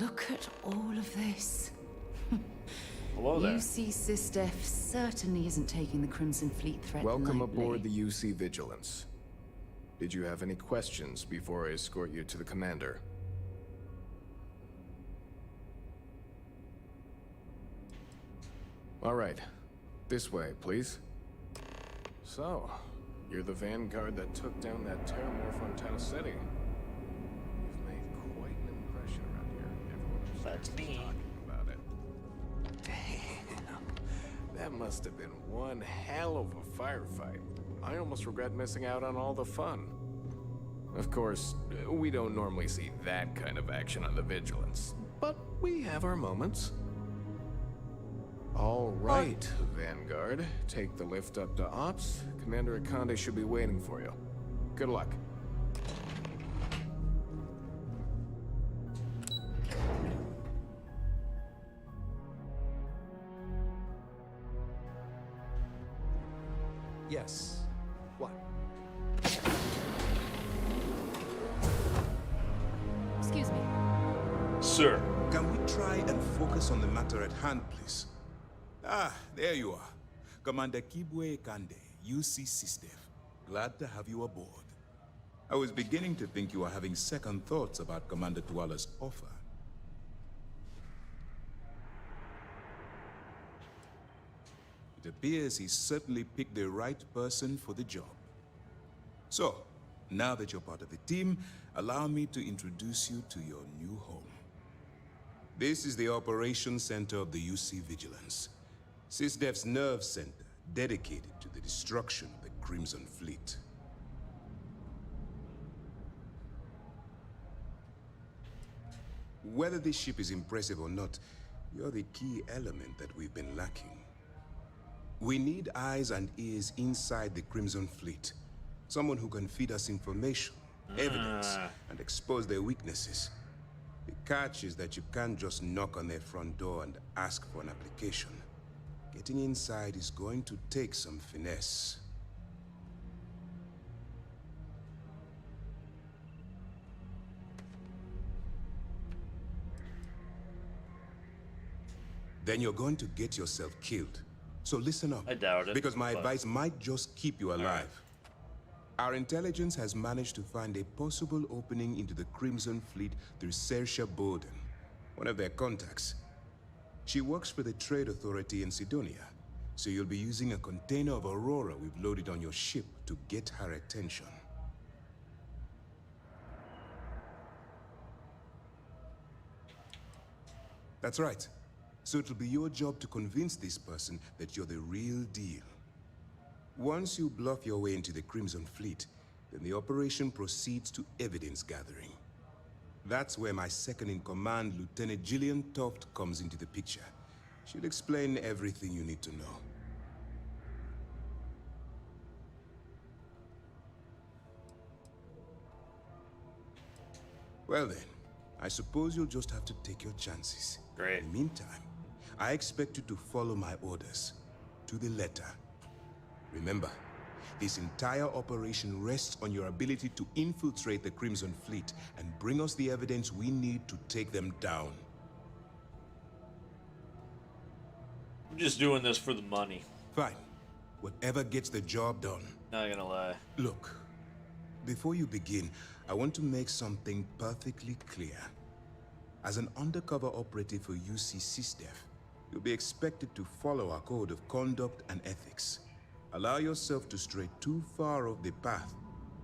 Look at all of this. Hello there. UC SysDef certainly isn't taking the Crimson Fleet threat Welcome lightly. aboard the UC Vigilance. Did you have any questions before I escort you to the commander? All right. This way, please. So, you're the vanguard that took down that terramorph on Tau City. You've made quite an impression around here. Everyone's That's me. talking about it. Damn. That must have been one hell of a firefight. I almost regret missing out on all the fun. Of course, we don't normally see that kind of action on the Vigilance, but we have our moments. All right, Vanguard. Take the lift up to Ops. Commander Akande should be waiting for you. Good luck. Yes. What? Excuse me. Sir. Can we try and focus on the matter at hand, please? Ah, there you are. Commander Kibwe Kande, UC SysDef. Glad to have you aboard. I was beginning to think you were having second thoughts about Commander Tuala's offer. It appears he certainly picked the right person for the job. So, now that you're part of the team, allow me to introduce you to your new home. This is the Operations Center of the UC Vigilance. SysDef's nerve center, dedicated to the destruction of the Crimson Fleet. Whether this ship is impressive or not, you're the key element that we've been lacking. We need eyes and ears inside the Crimson Fleet. Someone who can feed us information, evidence, and expose their weaknesses. The catch is that you can't just knock on their front door and ask for an application. Getting inside is going to take some finesse. Then you're going to get yourself killed. So listen up. I doubt it, because my but- advice might just keep you alive. Our intelligence has managed to find a possible opening into the Crimson Fleet through Saoirse Bowden, one of their contacts. She works for the Trade Authority in Sidonia, so you'll be using a container of Aurora we've loaded on your ship to get her attention. That's right. So it'll be your job to convince this person that you're the real deal. Once you bluff your way into the Crimson Fleet, then the operation proceeds to evidence gathering. That's where my second-in-command, Lieutenant Gillian Toft, comes into the picture. She'll explain everything you need to know. Well then, I suppose you'll just have to take your chances. Great. In the meantime, I expect you to follow my orders, to the letter. Remember, this entire operation rests on your ability to infiltrate the Crimson Fleet and bring us the evidence we need to take them down. I'm just doing this for the money. Fine. Whatever gets the job done. Not gonna lie. Look, before you begin, I want to make something perfectly clear. As an undercover operative for UC SysDef, you'll be expected to follow our code of conduct and ethics. Allow yourself to stray too far off the path,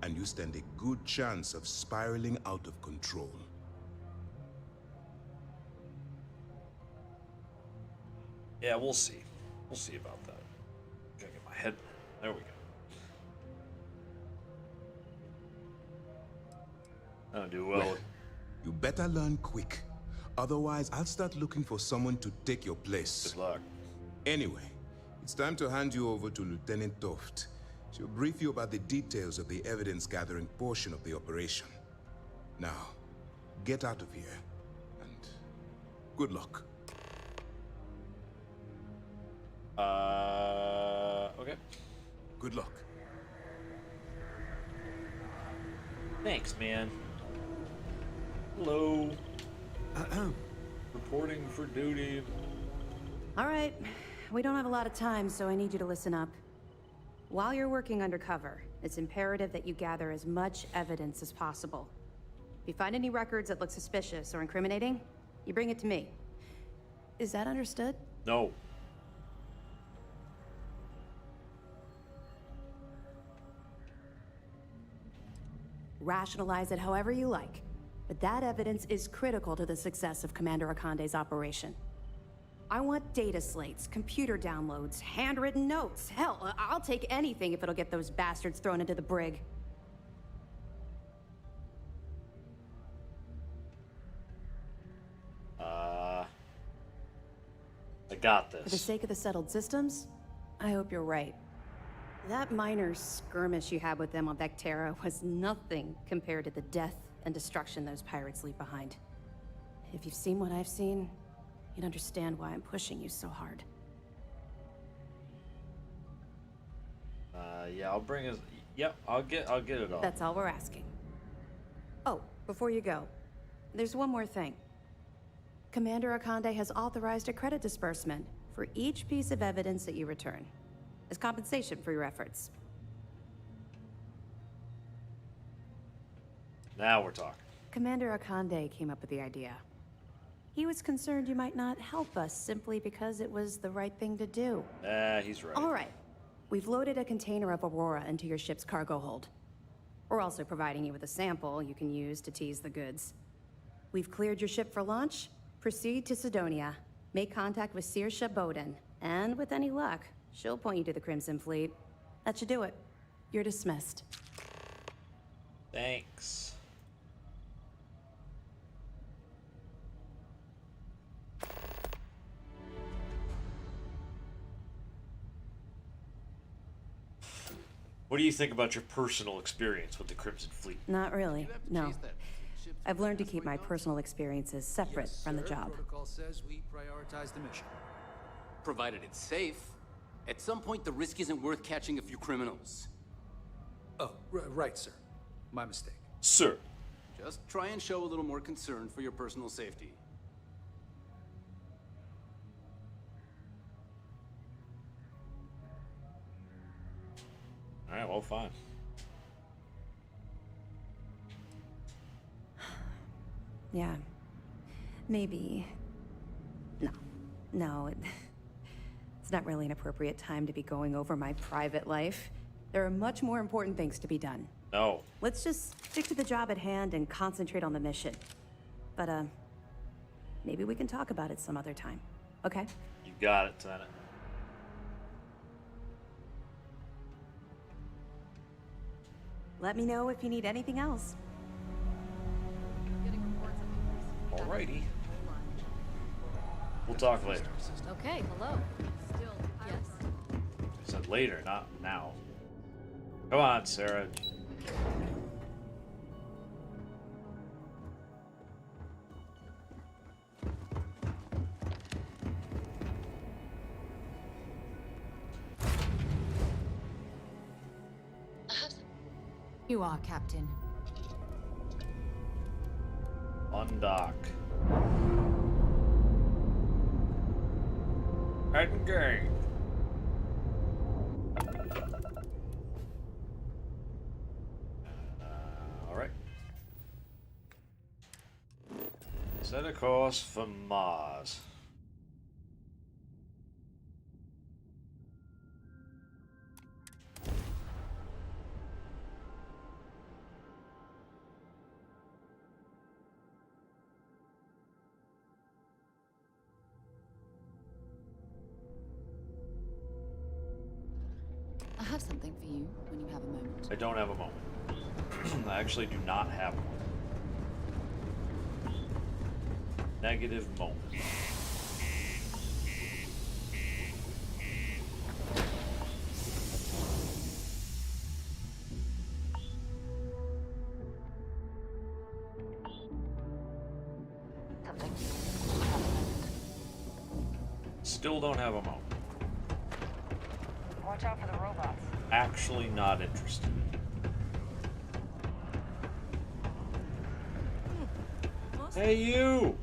and you stand a good chance of spiraling out of control. Yeah, we'll see. We'll see about that. Gotta get my head. There we go. I don't do well. You better learn quick. Otherwise, I'll start looking for someone to take your place. Good luck. Anyway, it's time to hand you over to Lieutenant Toft. She'll brief you about the details of the evidence-gathering portion of the operation. Now, get out of here, and good luck. Okay. Good luck. Thanks, man. Hello. Reporting for duty. All right, we don't have a lot of time, so I need you to listen up. While you're working undercover, it's imperative that you gather as much evidence as possible. If you find any records that look suspicious or incriminating, you bring it to me. Is that understood? No. Rationalize it however you like, but that evidence is critical to the success of Commander Akande's operation. I want data slates, computer downloads, handwritten notes. Hell, I'll take anything if it'll get those bastards thrown into the brig. I got For the this. sake of the settled systems, I hope you're right. That minor skirmish you had with them on Vectera was nothing compared to the death and destruction those pirates leave behind. If you've seen what I've seen, you'd understand why I'm pushing you so hard. Yeah, I'll bring his. Yep, I'll get it all. That's all we're asking. Oh, before you go, there's one more thing. Commander Akande has authorized a credit disbursement for each piece of evidence that you return, as compensation for your efforts. Now we're talking. Commander Akande came up with the idea. He was concerned you might not help us simply because it was the right thing to do. He's right. All right. We've loaded a container of Aurora into your ship's cargo hold. We're also providing you with a sample you can use to tease the goods. We've cleared your ship for launch. Proceed to Sidonia. Make contact with Saoirse Bowden. And with any luck, she'll point you to the Crimson Fleet. That should do it. You're dismissed. Thanks. What do you think about your personal experience with the Crimson Fleet? Not really, no. I've learned to keep my personal experiences separate from the job. Protocol says we prioritize the mission. Provided it's safe. At some point, the risk isn't worth catching a few criminals. Oh, right, sir. My mistake. Sir. Just try and show a little more concern for your personal safety. Alright, well, fine. Yeah. Maybe. No, it's not really an appropriate time to be going over my private life. There are much more important things to be done. No. Let's just stick to the job at hand and concentrate on the mission. But, maybe we can talk about it some other time, okay? You got it, Tenant. Let me know if you need anything else. Alrighty. We'll talk later. Okay, hello. Still, yes. I said later, not now. Come on, Sarah. You are, Captain. Undock. Engage. Alright. Set a course for Mars. I have something for you when you have a moment. I don't have a moment. I actually do not have one. Negative moment. Still don't have a moment. Watch out for the robots. Actually not interested. Hey, you!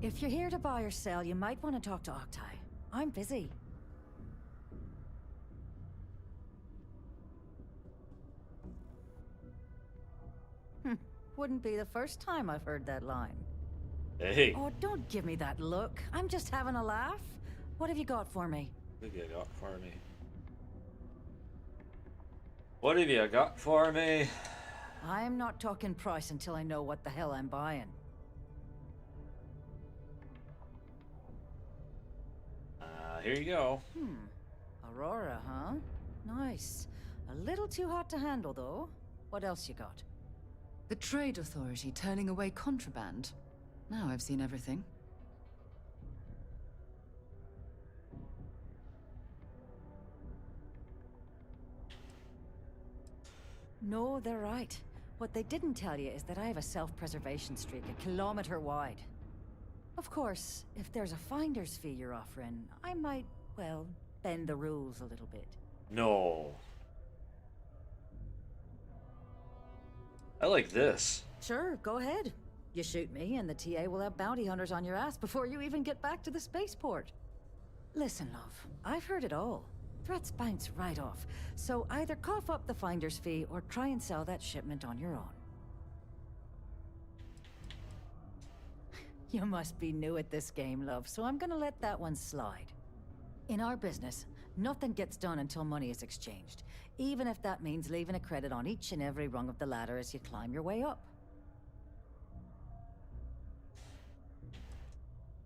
If you're here to buy or sell, you might want to talk to Octai. I'm busy. Wouldn't be the first time I've heard that line. Hey. Oh, don't give me that look. I'm just having a laugh. What have you got for me? What have you got for me? What have you got for me? I'm not talking price until I know what the hell I'm buying. Here you go. Aurora, huh? Nice. A little too hot to handle, though. What else you got? The Trade Authority turning away contraband. Now I've seen everything. No, they're right. What they didn't tell you is that I have a self-preservation streak 1 kilometer wide. Of course, if there's a finder's fee you're offering, I might, well, bend the rules a little bit. No. I like this. Sure, go ahead. You shoot me, and the TA will have bounty hunters on your ass before you even get back to the spaceport. Listen, love, I've heard it all. Threats bounce right off, so either cough up the finder's fee or try and sell that shipment on your own. You must be new at this game, love, so I'm gonna let that one slide. In our business, nothing gets done until money is exchanged, even if that means leaving a credit on each and every rung of the ladder as you climb your way up.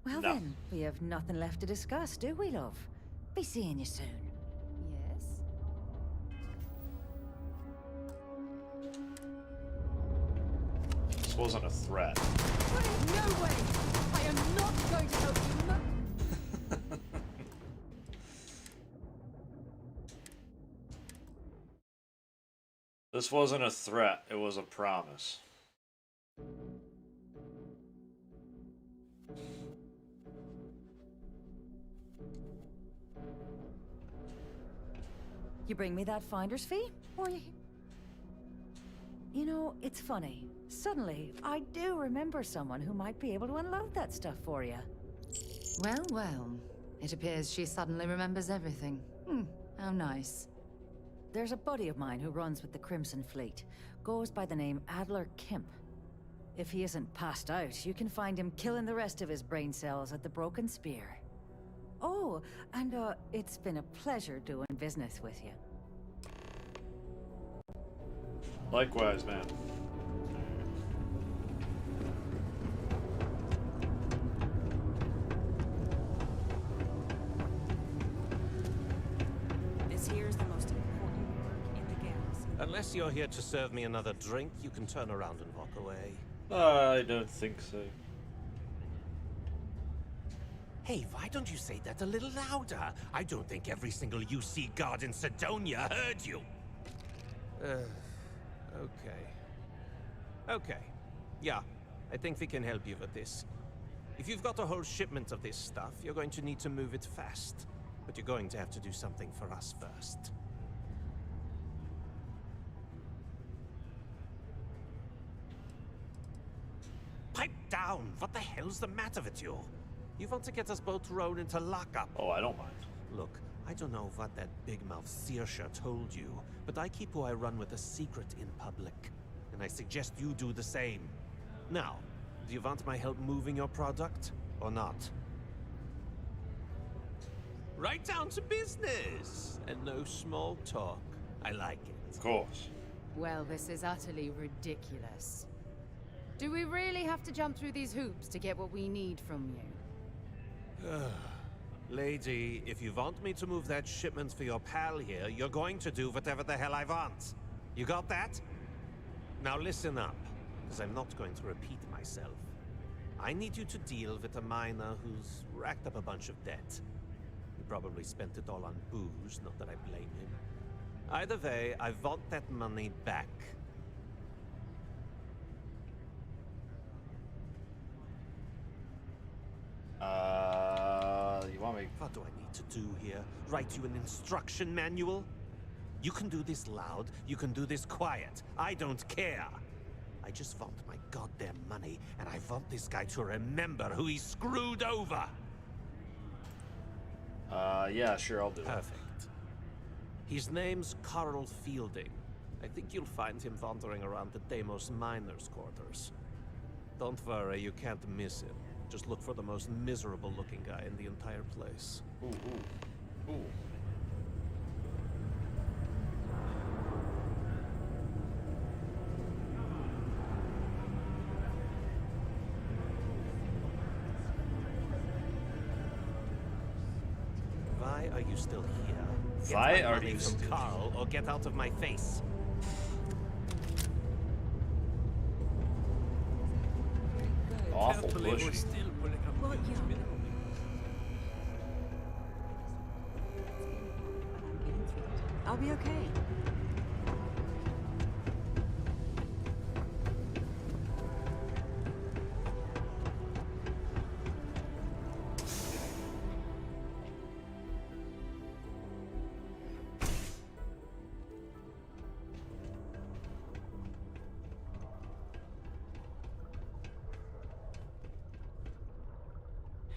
Well No. then, we have nothing left to discuss, do we, love? Be seeing you soon. Yes? This wasn't a threat. No way! I am not going to help you. This wasn't a threat, it was a promise. You bring me that finder's fee? Or you... You know, it's funny. Suddenly, I do remember someone who might be able to unload that stuff for you. Well, well. It appears she suddenly remembers everything. How nice. There's a buddy of mine who runs with the Crimson Fleet. Goes by the name Adler Kemp. If he isn't passed out, you can find him killing the rest of his brain cells at the Broken Spear. Oh, and it's been a pleasure doing business with you. Likewise, man. This here is the most important work in the galaxy. Unless you're here to serve me another drink, you can turn around and walk away. I don't think so. Hey, why don't you say that a little louder? I don't think every single UC guard in Sidonia heard you. Okay. Okay. Yeah, I think we can help you with this. If you've got a whole shipment of this stuff, you're going to need to move it fast. But you're going to have to do something for us first. Pipe down! What the hell's the matter with you? You want to get us both thrown into lockup? Oh, I don't mind. Look, I don't know what that big-mouth Searsha told you, but I keep who I run with a secret in public. And I suggest you do the same. Now, do you want my help moving your product, or not? Right down to business! And no small talk. I like it. Of course. Well, this is utterly ridiculous. Do we really have to jump through these hoops to get what we need from you? Lady, if you want me to move that shipment for your pal here, you're going to do whatever the hell I want. You got that? Now listen up, because I'm not going to repeat myself. I need you to deal with a miner who's racked up a bunch of debt. He probably spent it all on booze, not that I blame him. Either way, I want that money back. You want me? What do I need to do here? Write you an instruction manual? You can do this loud, you can do this quiet. I don't care. I just want my goddamn money, and I want this guy to remember who he screwed over. Yeah, sure, I'll do it. Perfect. His name's Carl Fielding. I think you'll find him wandering around the Deimos miners' quarters. Don't worry, you can't miss him. Just look for the most miserable-looking guy in the entire place. Ooh, ooh, ooh. Why are you still here? Get Why my are money you from still Carl, or get out of my face. Awful Can't believe pushy. we're still putting up Well, with this yeah. minimum. I'll be okay.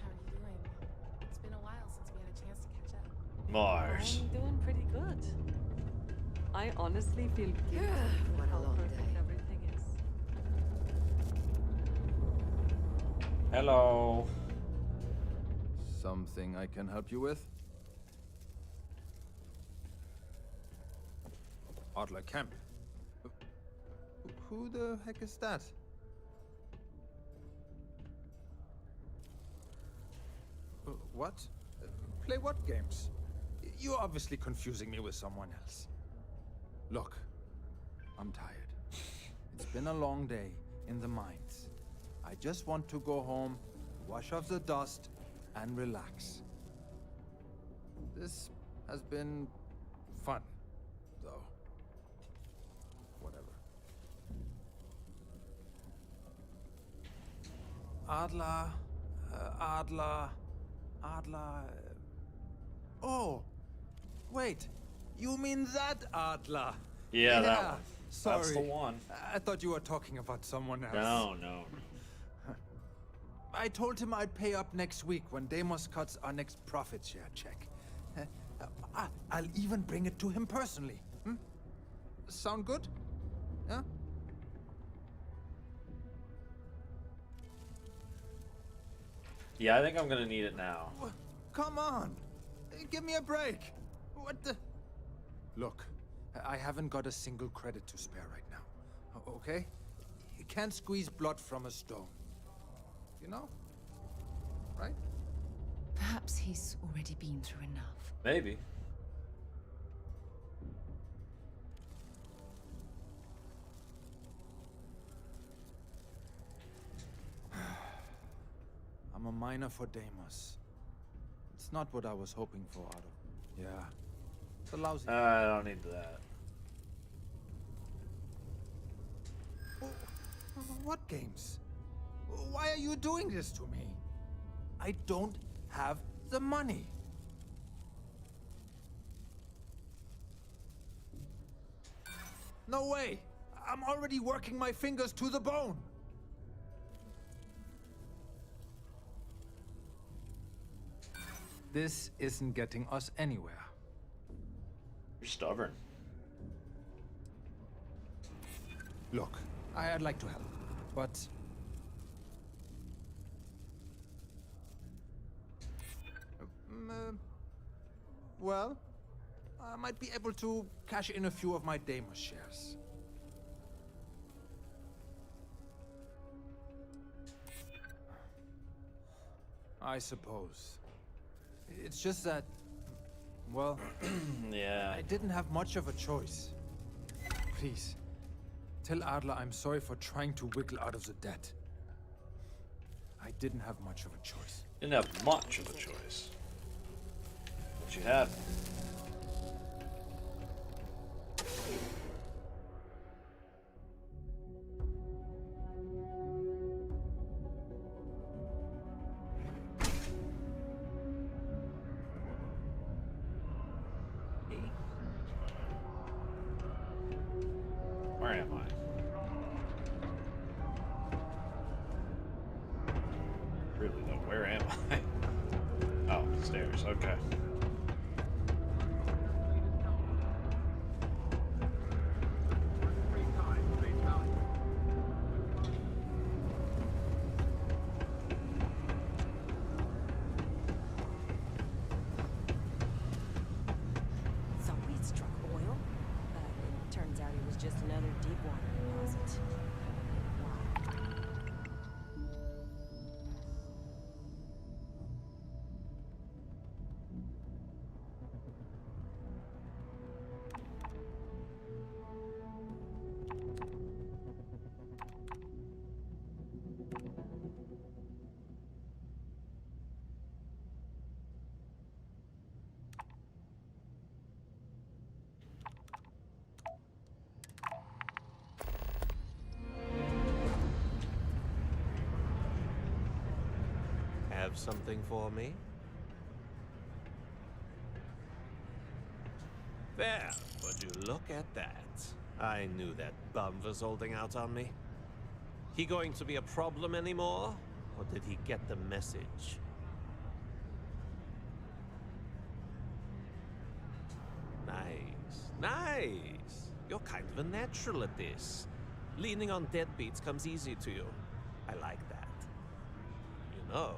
How are you doing? It's been a while since we had a chance to catch up. Mars. I'm doing pretty good. I honestly feel guilty for What a how long perfect day. everything is. Hello. Something I can help you with? Adler Kemp. Who the heck is that? What? Play what games? You're obviously confusing me with someone else. Look, I'm tired. It's been a long day in the mines. I just want to go home, wash off the dust, and relax. This has been fun, though. Whatever. Adler, Adler. Oh, wait. You mean that Adler? Yeah, that one. Sorry. That's the one. I thought you were talking about someone else. No, no. I told him I'd pay up next week when Deimos cuts our next profit share check. I'll even bring it to him personally. Sound good? Yeah? Yeah, I think I'm gonna need it now. Come on. Give me a break. What the? Look, I haven't got a single credit to spare right now. Okay? You can't squeeze blood from a stone. You know? Right? Perhaps he's already been through enough. Maybe. I'm a miner for Deimos. It's not what I was hoping for, Otto. Yeah. It's a lousy. I don't need that. What games? Why are you doing this to me? I don't have the money. No way! I'm already working my fingers to the bone! This isn't getting us anywhere. You're stubborn. Look, I'd like to help, but... well, I might be able to cash in a few of my Deimos shares. I suppose. It's just that, well, Yeah. I didn't have much of a choice. Please, tell Adler I'm sorry for trying to wiggle out of the debt. I didn't have much of a choice. Didn't have much of a choice. But you had. Where am I? I? Oh, stairs. Okay. Thought we'd struck oil, but it turns out it was just another deep water deposit. Have something for me? There, would you look at that? I knew that bum was holding out on me. He going to be a problem anymore? Or did he get the message? Nice, nice. You're kind of a natural at this. Leaning on deadbeats comes easy to you. I like that. You know,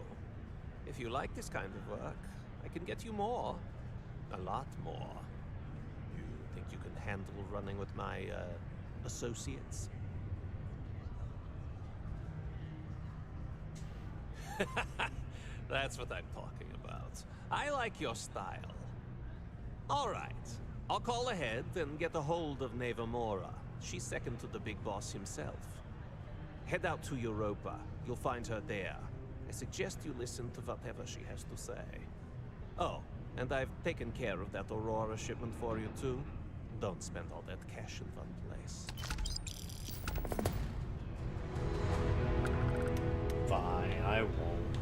if you like this kind of work, I can get you more. A lot more. You think you can handle running with my, associates? That's what I'm talking about. I like your style. All right. I'll call ahead and get a hold of Nevamora. She's second to the big boss himself. Head out to Europa. You'll find her there. I suggest you listen to whatever she has to say. Oh, and I've taken care of that Aurora shipment for you too. Don't spend all that cash in one place. Fine, I won't.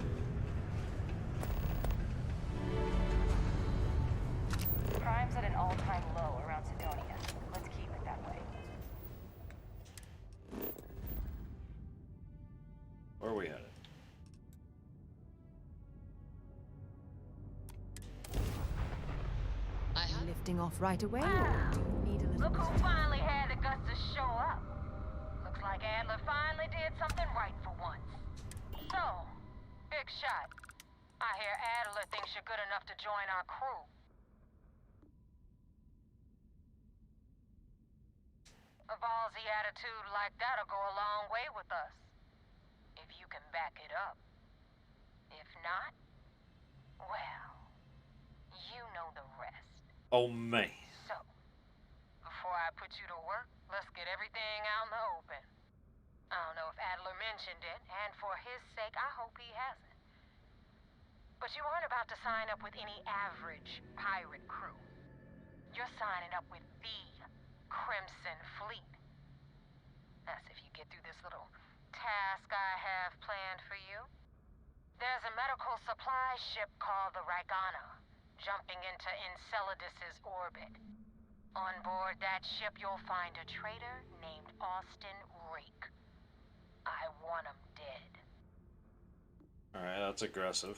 Crime's at an all-time low around Sidonia. Let's keep it that way. Where are we headed? Lifting off right away, or do you need a little... Look who finally had the guts to show up. Looks like Adler finally did something right for once. So, big shot. I hear Adler thinks you're good enough to join our crew. A ballsy attitude like that'll go a long way with us. If you can back it up. If not, well, you know the rest. Oh, man. So, before I put you to work, let's get everything out in the open. I don't know if Adler mentioned it, and for his sake, I hope he hasn't. But you aren't about to sign up with any average pirate crew. You're signing up with the Crimson Fleet. That's if you get through this little task I have planned for you. There's a medical supply ship called the Ragana, jumping into Enceladus's orbit. On board that ship, you'll find a traitor named Austin Rake. I want him dead. Alright, that's aggressive.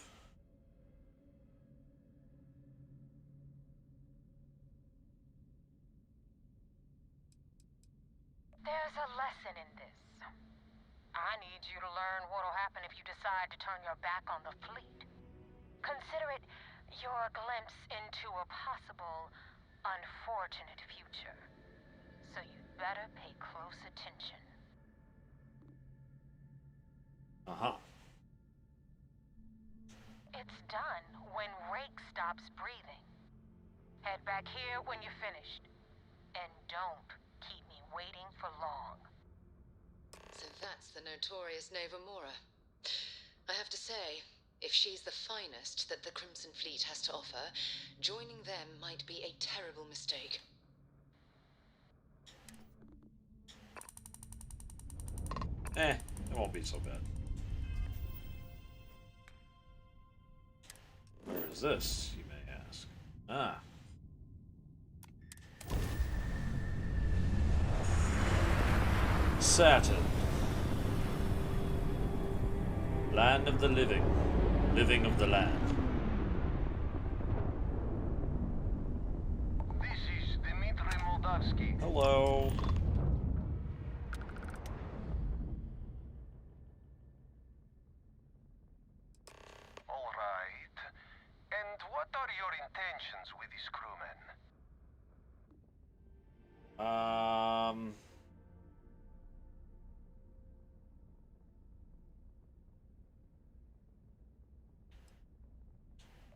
There's a lesson in this. I need you to learn what'll happen if you decide to turn your back on the fleet. Consider it your glimpse into a possible, unfortunate future. So you'd better pay close attention. Uh-huh. It's done when Rake stops breathing. Head back here when you're finished. And don't keep me waiting for long. So that's the notorious Nevamora. I have to say, if she's the finest that the Crimson Fleet has to offer, joining them might be a terrible mistake. It won't be so bad. Where is this, you may ask? Ah. Saturn. Land of the living. Living of the land. Hello. All right. And what are your intentions with these crewmen?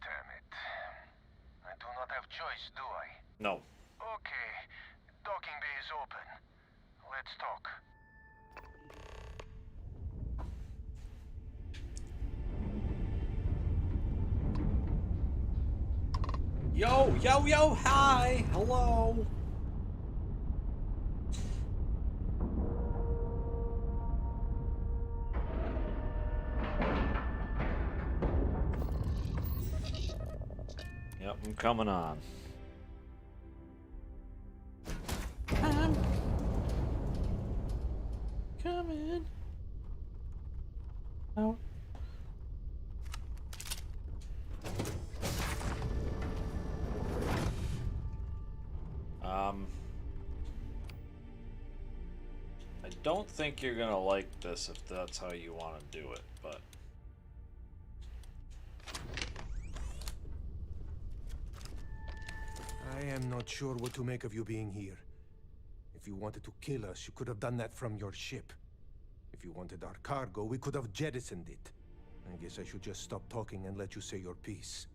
Damn it. I do not have choice, do I? No. Okay. Docking bay is open. Let's talk. Yo, yo, yo, hi, hello. Yep, I'm coming on. Coming. Oh. I don't think you're gonna like this if that's how you want to do it, but I am not sure what to make of you being here. If you wanted to kill us, you could have done that from your ship. If you wanted our cargo, we could have jettisoned it. I guess I should just stop talking and let you say your piece.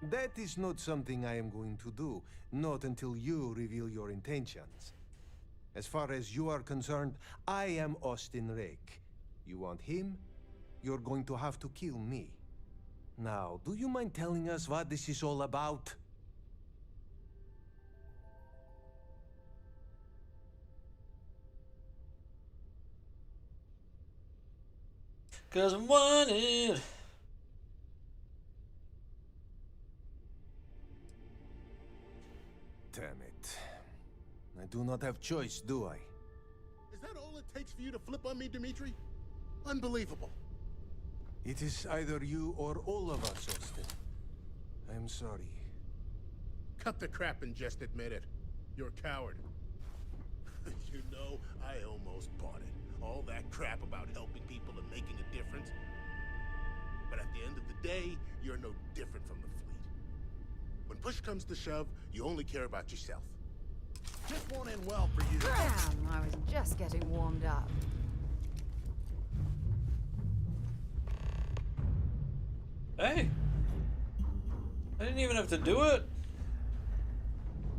That is not something I am going to do, not until you reveal your intentions. As far as you are concerned, I am Austin Rake. You want him? You're going to have to kill me. Now, do you mind telling us what this is all about? cause I'm wanted. Damn it. I do not have choice, do I? Is that all it takes for you to flip on me, Dimitri? Unbelievable. It is either you or all of us, Austin. I'm sorry. Cut the crap and just admit it. You're a coward. You know, I almost bought it. All that crap about helping people and making a difference. But at the end of the day, you're no different from the fleet. When push comes to shove, you only care about yourself. Just won't end well for you. Damn, I was just getting warmed up. Hey, I didn't even have to do it.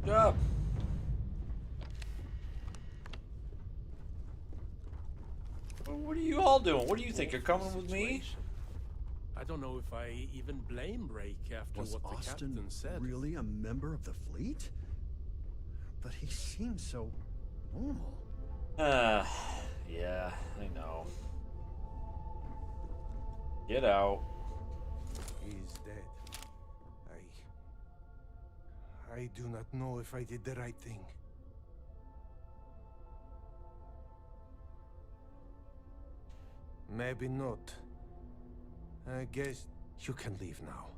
Good job. What are you all doing? What do you think? You're coming with me? I don't know if I even blame Rake after Was what the Austin captain said. really a member of the fleet? But he seems so normal. Yeah, I know. Get out. He's dead. I do not know if I did the right thing. Maybe not. I guess you can leave now.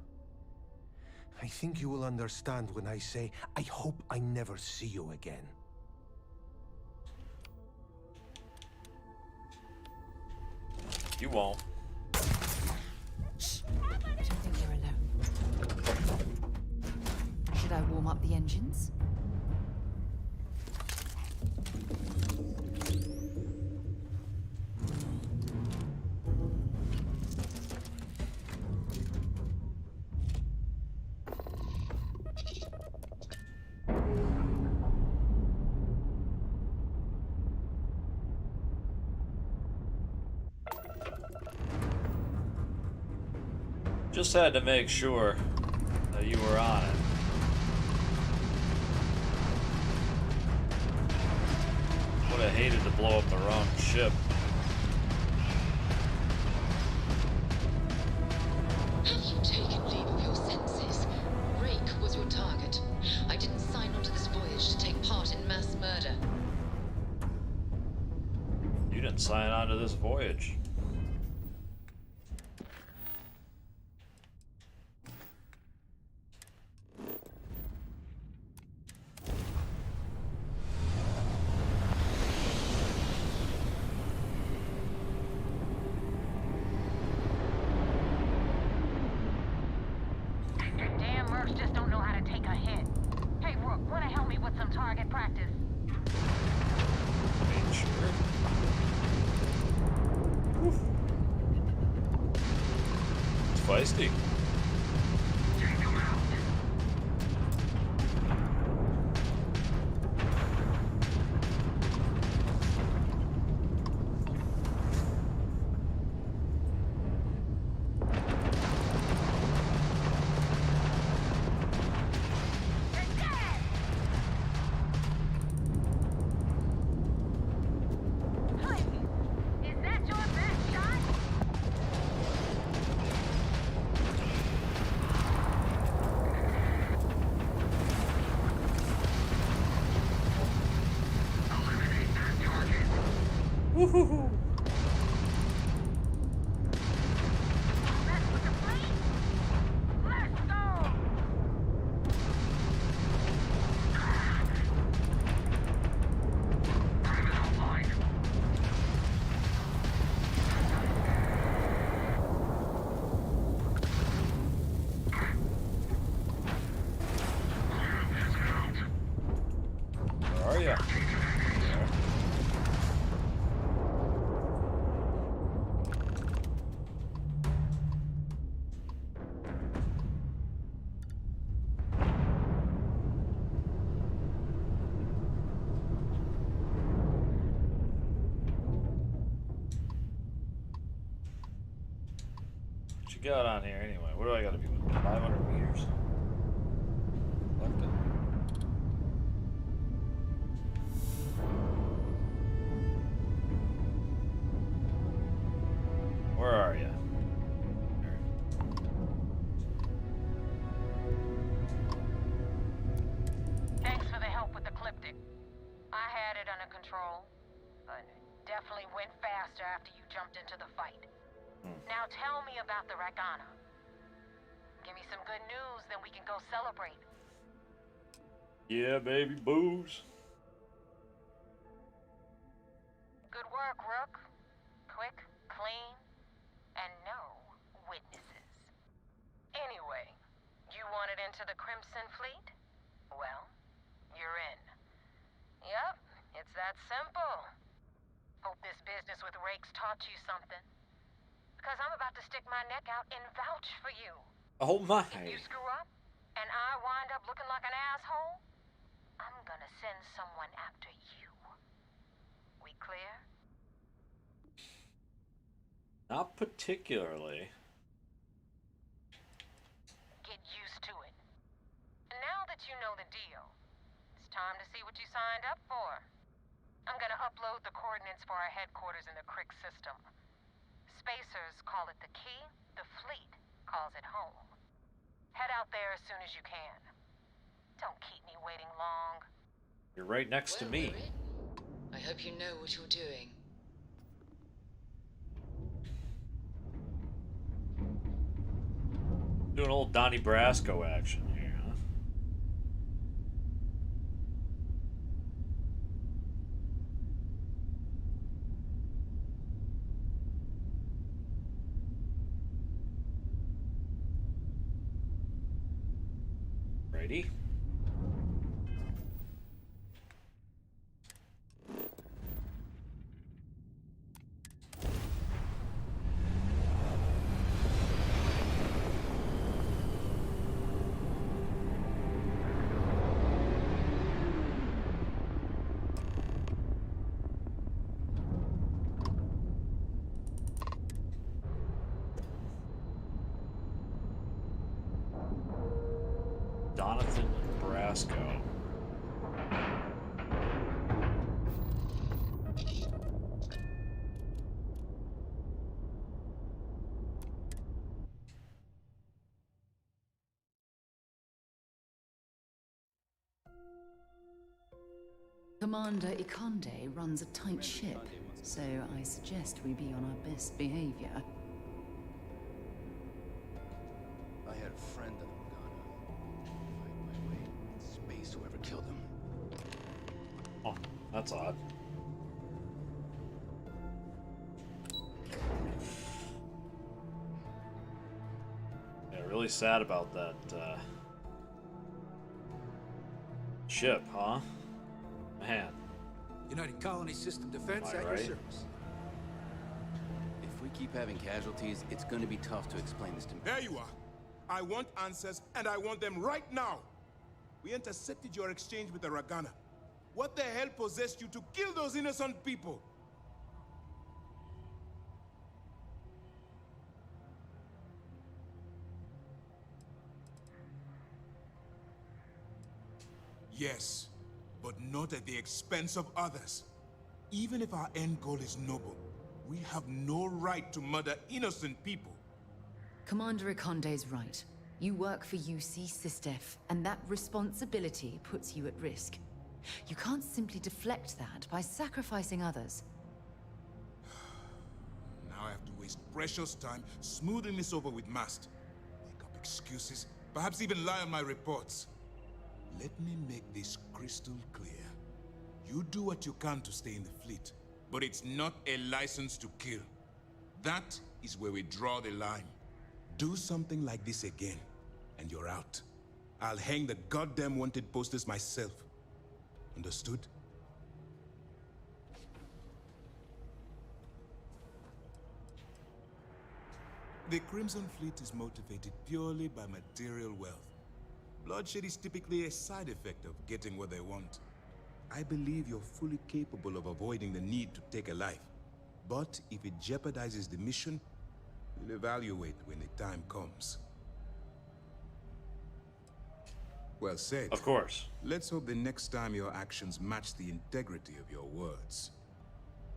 I think you will understand when I say, I hope I never see you again. You won't. I don't think you're alone. Should I warm up the engines? Just had to make sure that you were on it. Would have hated to blow up the wrong ship. Have you taken leave of your senses? Rake was your target. I didn't sign on to this voyage to take part in mass murder. on to this voyage. Damn mercs just don't know how to take a hit. Hey, Rook, wanna help me with some target practice? It's feisty. Is that your best shot? Woohoo! Let's go! Where are ya? What you got on here anyway? What do I gotta be with? 500 meters? Left it. Where are you? Thanks for the help with the Cliptic. I had it under control, but it definitely went faster after you jumped into the fight. Now tell me about the Rakana. Give me some good news, then we can go celebrate. Yeah, baby, booze. Good work, Rook. Quick, clean, and no witnesses. Anyway, you wanted into the Crimson Fleet? Well, you're in. Yep, it's that simple. Hope this business with Rakes taught you something. Because I'm about to stick my neck out and vouch for you. Oh my. If you screw up, and I wind up looking like an asshole, I'm gonna send someone after you. We clear? Not particularly. Get used to it. And now that you know the deal, it's time to see what you signed up for. I'm gonna upload the coordinates for our headquarters in the Crick system. Spacers call it the key, the fleet calls it home. Head out there as soon as you can. Don't keep me waiting long. You're right next to me. We're in. I hope you know what you're doing. Doing old Donnie Brasco action here, huh? Ready? Jonathan Brasco. Commander Ikonde runs a tight ship. So I suggest we be on our best behavior. I had a friend in Ghana. Wait. Space, whoever killed him. Oh, that's odd. Yeah, really sad about that ship, huh? Man. United Colony System Defense Am I at your right? service. If we keep having casualties, it's going to be tough to explain this to me. There you are. I want answers, and I want them right now. We intercepted your exchange with the Ragana. What the hell possessed you to kill those innocent people? Yes, but not at the expense of others. Even if our end goal is noble, we have no right to murder innocent people. Commander Ikonde's right. You work for UC Sistef, and that responsibility puts you at risk. You can't simply deflect that by sacrificing others. Now I have to waste precious time smoothing this over with Mast. Make up excuses, perhaps even lie on my reports. Let me make this crystal clear. You do what you can to stay in the fleet, but it's not a license to kill. That is where we draw the line. Do something like this again, and you're out. I'll hang the goddamn wanted posters myself. Understood? The Crimson Fleet is motivated purely by material wealth. Bloodshed is typically a side effect of getting what they want. I believe you're fully capable of avoiding the need to take a life. But if it jeopardizes the mission, we'll evaluate when the time comes. Well said. Of course. Let's hope the next time your actions match the integrity of your words.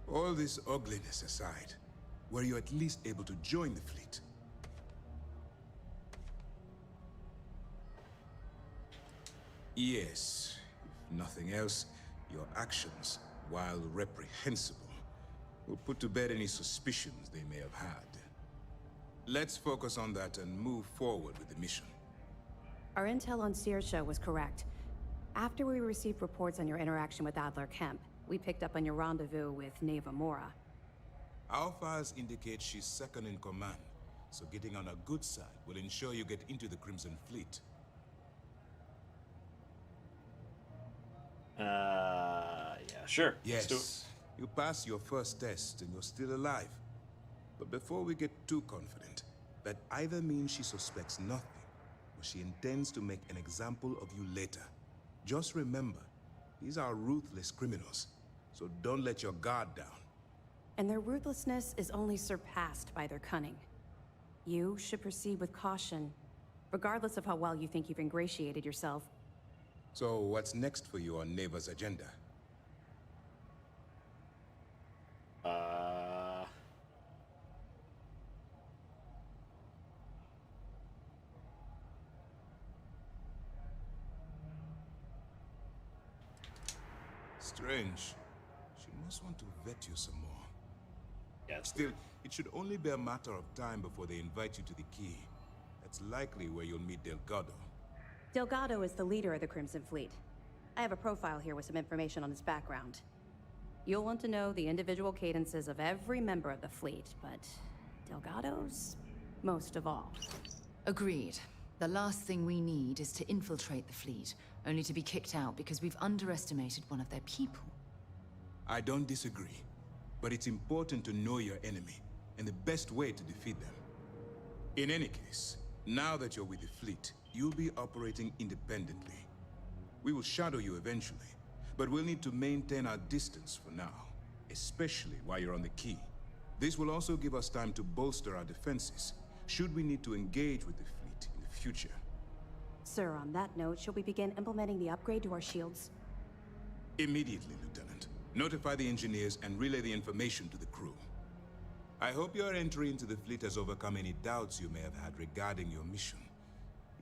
All this ugliness aside, were you at least able to join the fleet? Yes. If nothing else, your actions, while reprehensible, will put to bed any suspicions they may have had. Let's focus on that and move forward with the mission. Our intel on Saoirse was correct. After we received reports on your interaction with Adler Kemp, we picked up on your rendezvous with Neva Mora. Our files indicate she's second in command, so getting on her good side will ensure you get into the Crimson Fleet. Yeah, sure. Yes, Let's do it. you passed your first test and you're still alive. But before we get too confident, that either means she suspects nothing, or she intends to make an example of you later. Just remember, these are ruthless criminals, so don't let your guard down. And their ruthlessness is only surpassed by their cunning. You should proceed with caution, regardless of how well you think you've ingratiated yourself. So what's next for you on Neva's agenda? Strange. She must want to vet you some more. Yeah, still, it should only be a matter of time before they invite you to the Key. That's likely where you'll meet Delgado. Delgado is the leader of the Crimson Fleet. I have a profile here with some information on his background. You'll want to know the individual cadences of every member of the fleet, but Delgado's most of all. Agreed. The last thing we need is to infiltrate the fleet, only to be kicked out because we've underestimated one of their people. I don't disagree, but it's important to know your enemy and the best way to defeat them. In any case, now that you're with the fleet, you'll be operating independently. We will shadow you eventually, but we'll need to maintain our distance for now, especially while you're on the Key. This will also give us time to bolster our defenses, should we need to engage with the fleet in the future. Sir, on that note, shall we begin implementing the upgrade to our shields? Immediately, Lieutenant. Notify the engineers and relay the information to the crew. I hope your entry into the fleet has overcome any doubts you may have had regarding your mission.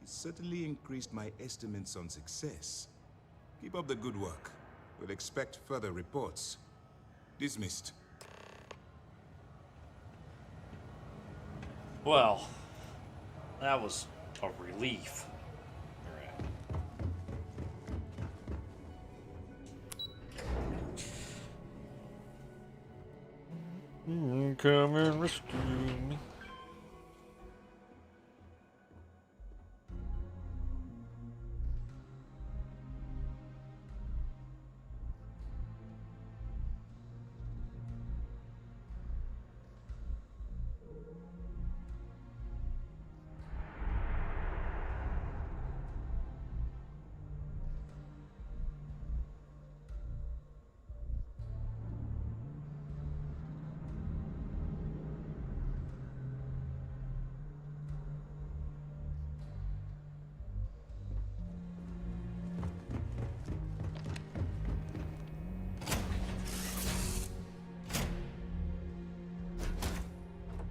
It certainly increased my estimates on success. Keep up the good work. We'll expect further reports. Dismissed. Well, that was a relief. Come and rescue me.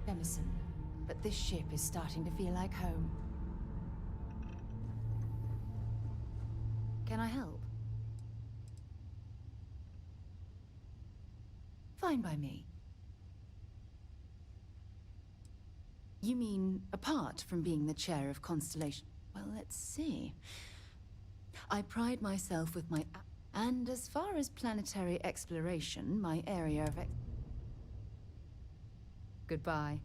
Emerson, but this ship is starting to feel like home. Can I help? Fine by me. You mean apart from being the chair of Constellation? Well, let's see. I pride myself with my... And as far as planetary exploration, my area of... Goodbye.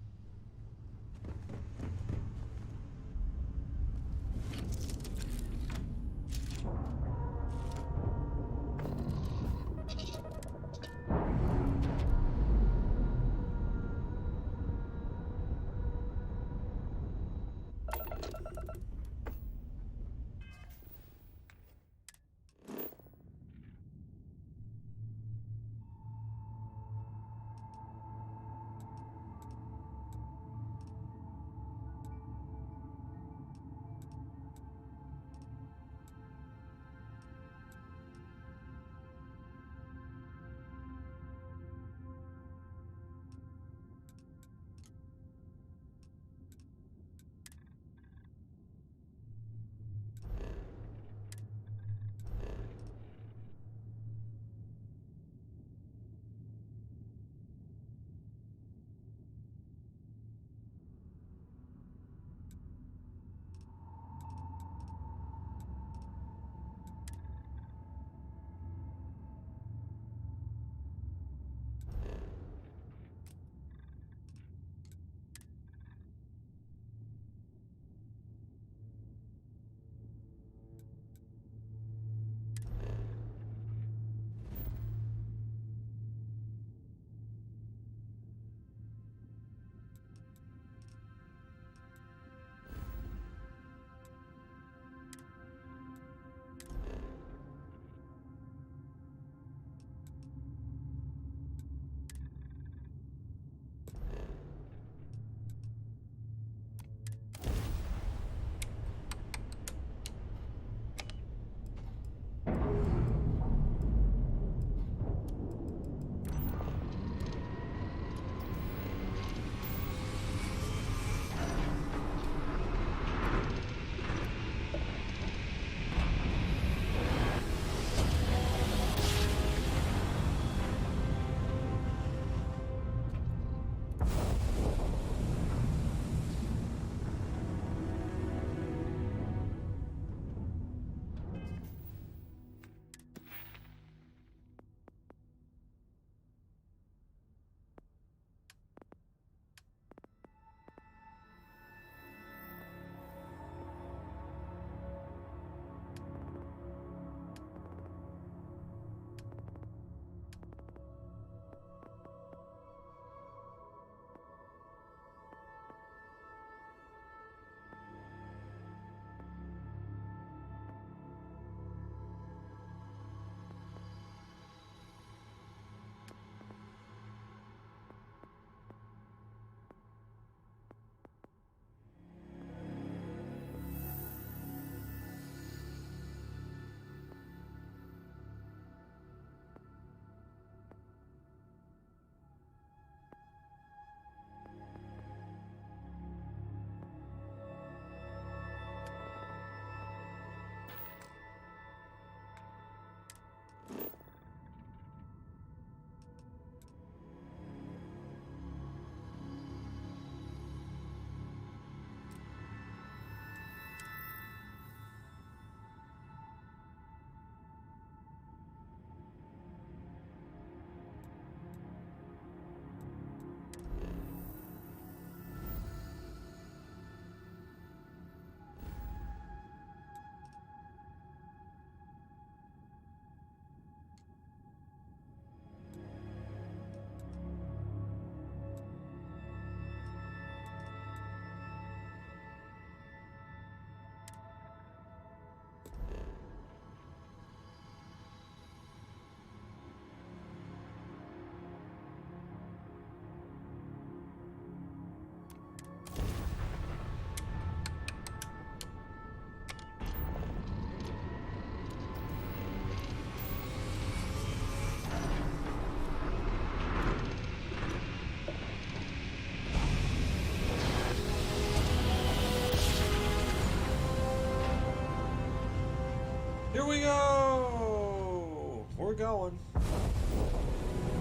Here we go! We're going.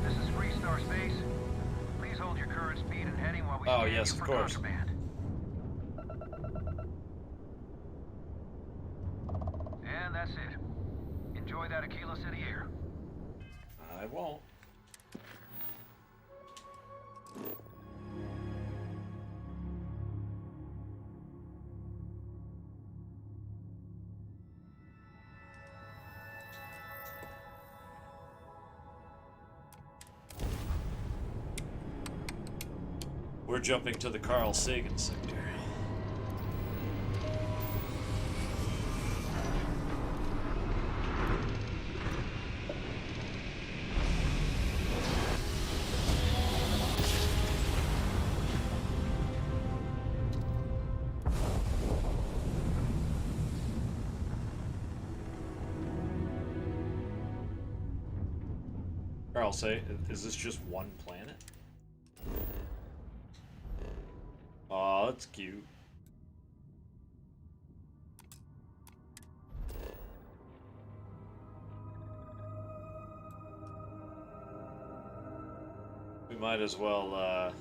This is Freestar Space. Please hold your current speed and heading while we Oh, scan yes, you of for course. contraband. And that's it. Enjoy that Aquila City air. I won't. We're jumping to the Carl Sagan sector. Carl, say, is this just one planet? Aw, that's cute. We might as well,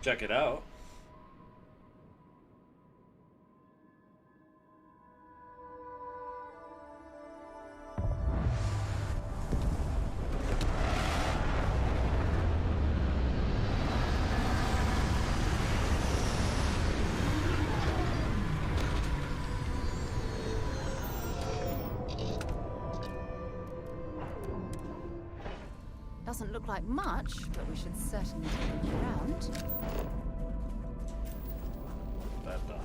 check it out. Doesn't look like much, but we should certainly take a look around. That done.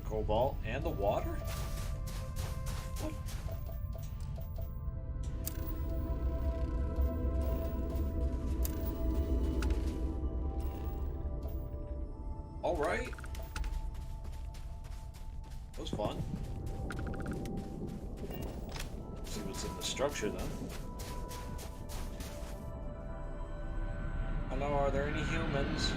Cobalt and the water? What? All right. That was fun. See what's in the structure then. Hello, are there any humans?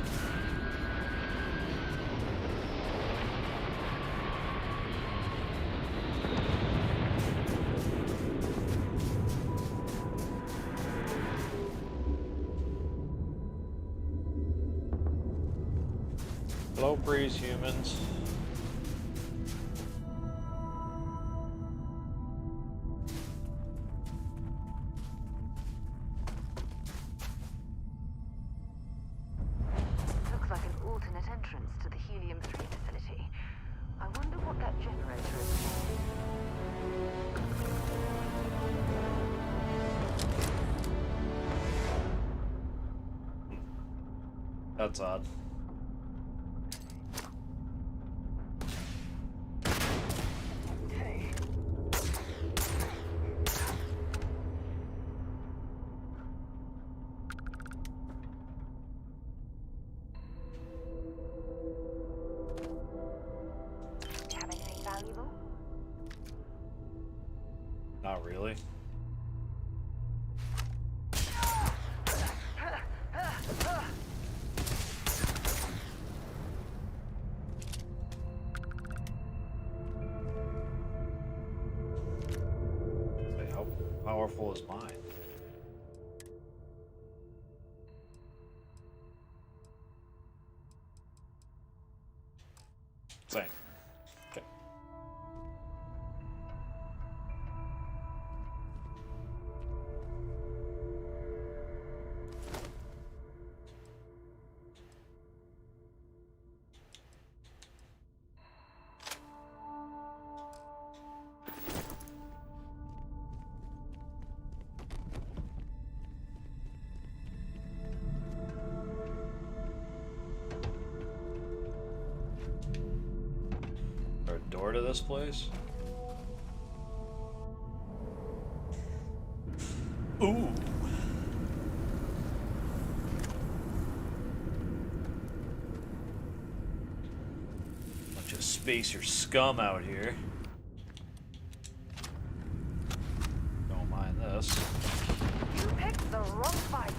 Low breeze humans. Looks like an alternate entrance to the Helium-3 facility. I wonder what that generator is for. That's odd. Not really. Wait, how powerful is mine? Same. Okay. door to this place? Ooh. Bunch of spacer scum out here. Don't mind this. You picked the wrong fight.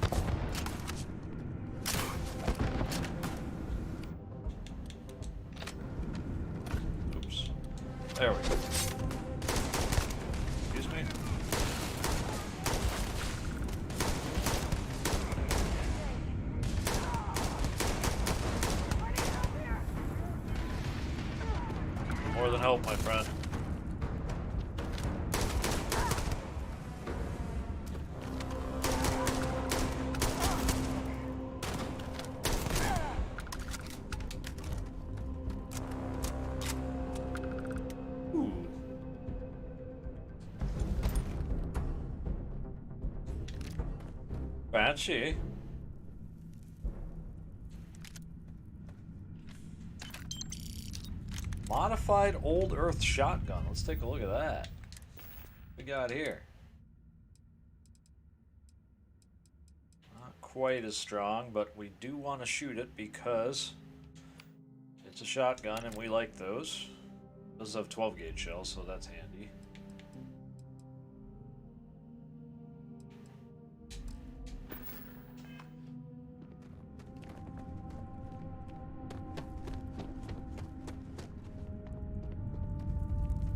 Oops. There we go. Excuse me. More than help, my friend. Banshee. Modified Old Earth shotgun. Let's take a look at that. What we got here? Not quite as strong, but we do want to shoot it because it's a shotgun and we like those. Those have 12 gauge shells, so that's handy.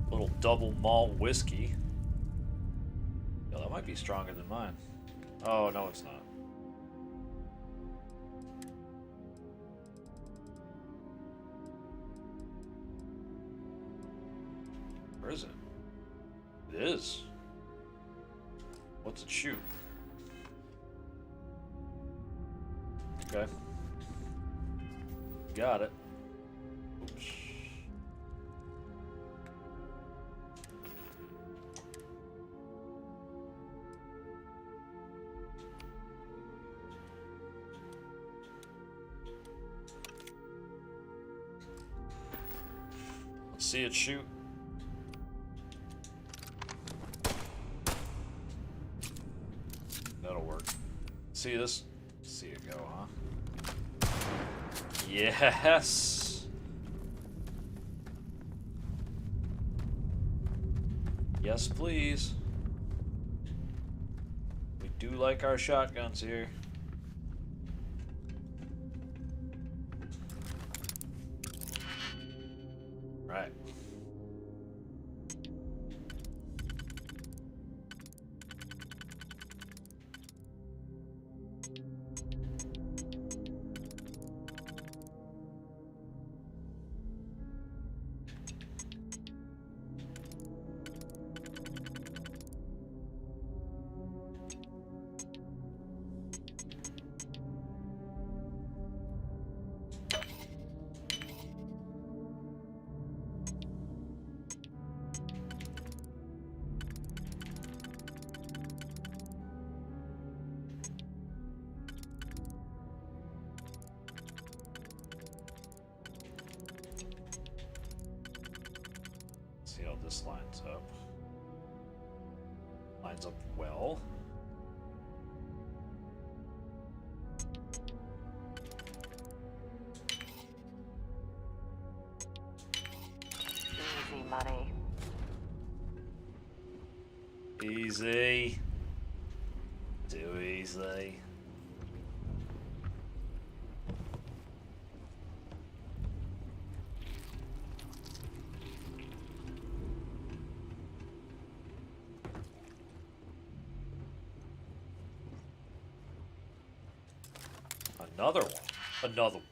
Little double malt whiskey. Yeah, that might be stronger than mine. Oh, no, it's not. Where is it? It is. What's it shoot? Okay. Got it. Oops. Let's see it shoot. That'll work. See this? See it go, huh? Yes! Yes, please. We do like our shotguns here. Right. See how this lines up. Lines up well. Easy money. Easy. Too easy. Another one. Another one.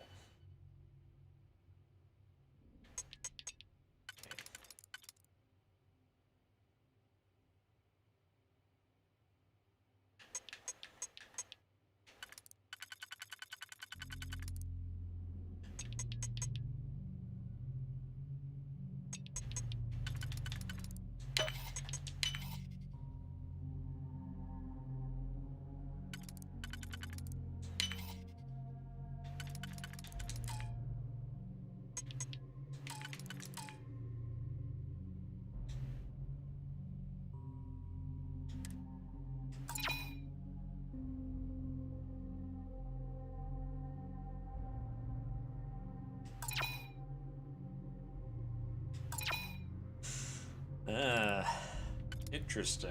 Interesting.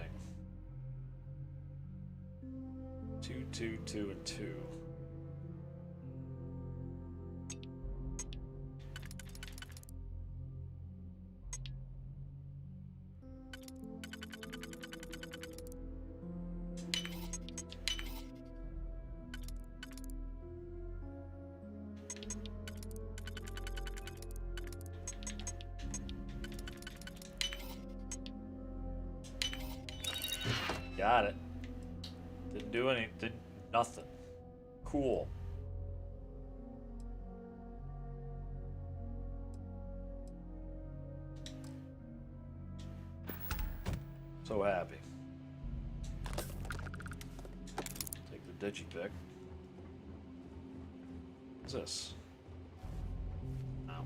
2, 2, 2, and 2. Got it. Didn't do anything. Nothing. Cool. So happy. Take the digipick. What's this? Ow.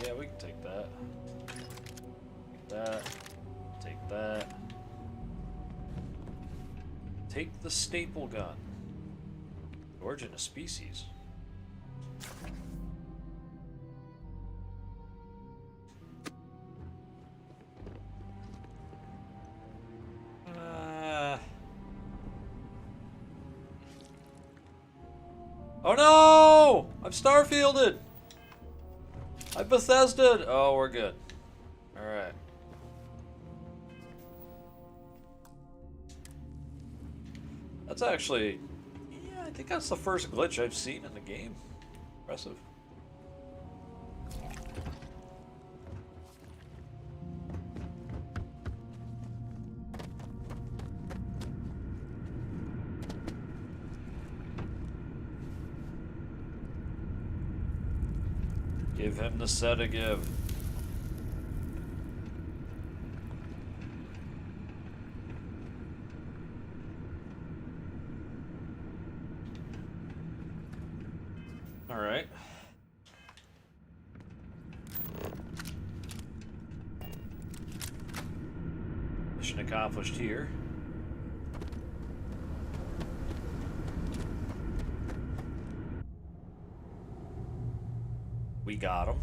Yeah, we can take that. Take that. Take that. Take the staple gun. Origin of species. Oh no! I'm Starfielded! I Bethesda'd! Oh, we're good. Alright. That's actually... Yeah, I think that's the first glitch I've seen in the game. Impressive. Give him the sedative. All right. Mission accomplished here. We got him.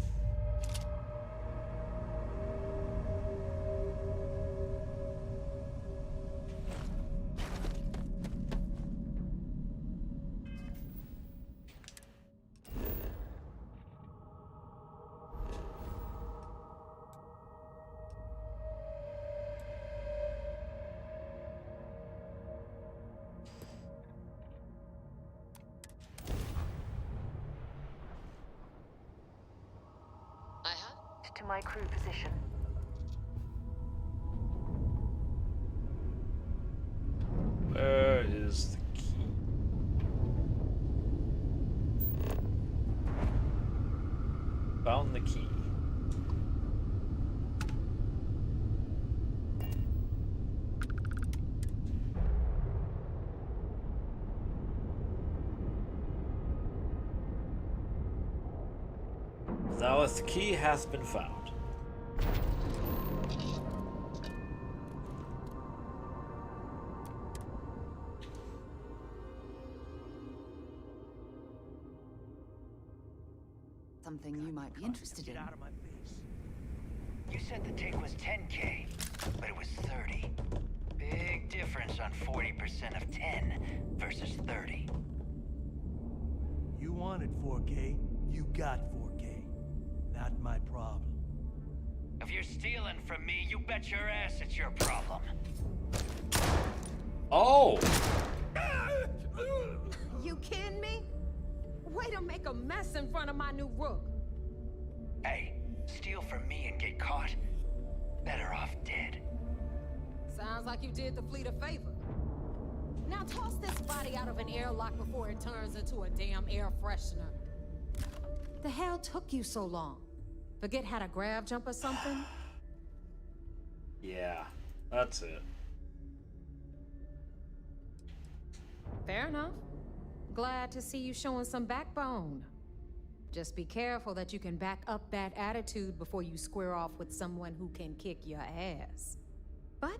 To my crew position. Where is the key? Found the key. Now the key hath been found. Something you might be interested in. Out of my face. You said the take was 10K, but it was 30. Big difference on 40% of 10 versus 30. You wanted 4K, you got 4K. Not my problem. If you're stealing from me, you bet your ass it's your problem. Oh! You kidding me? Way to make a mess in front of my new rook. Hey, steal from me and get caught. Better off dead. Sounds like you did the fleet a favor. Now toss this body out of an airlock before it turns into a damn air freshener. The hell took you so long? Forget how to grab jump or something? Yeah, that's it. Fair enough. Glad to see you showing some backbone. Just be careful that you can back up that attitude before you square off with someone who can kick your ass. But,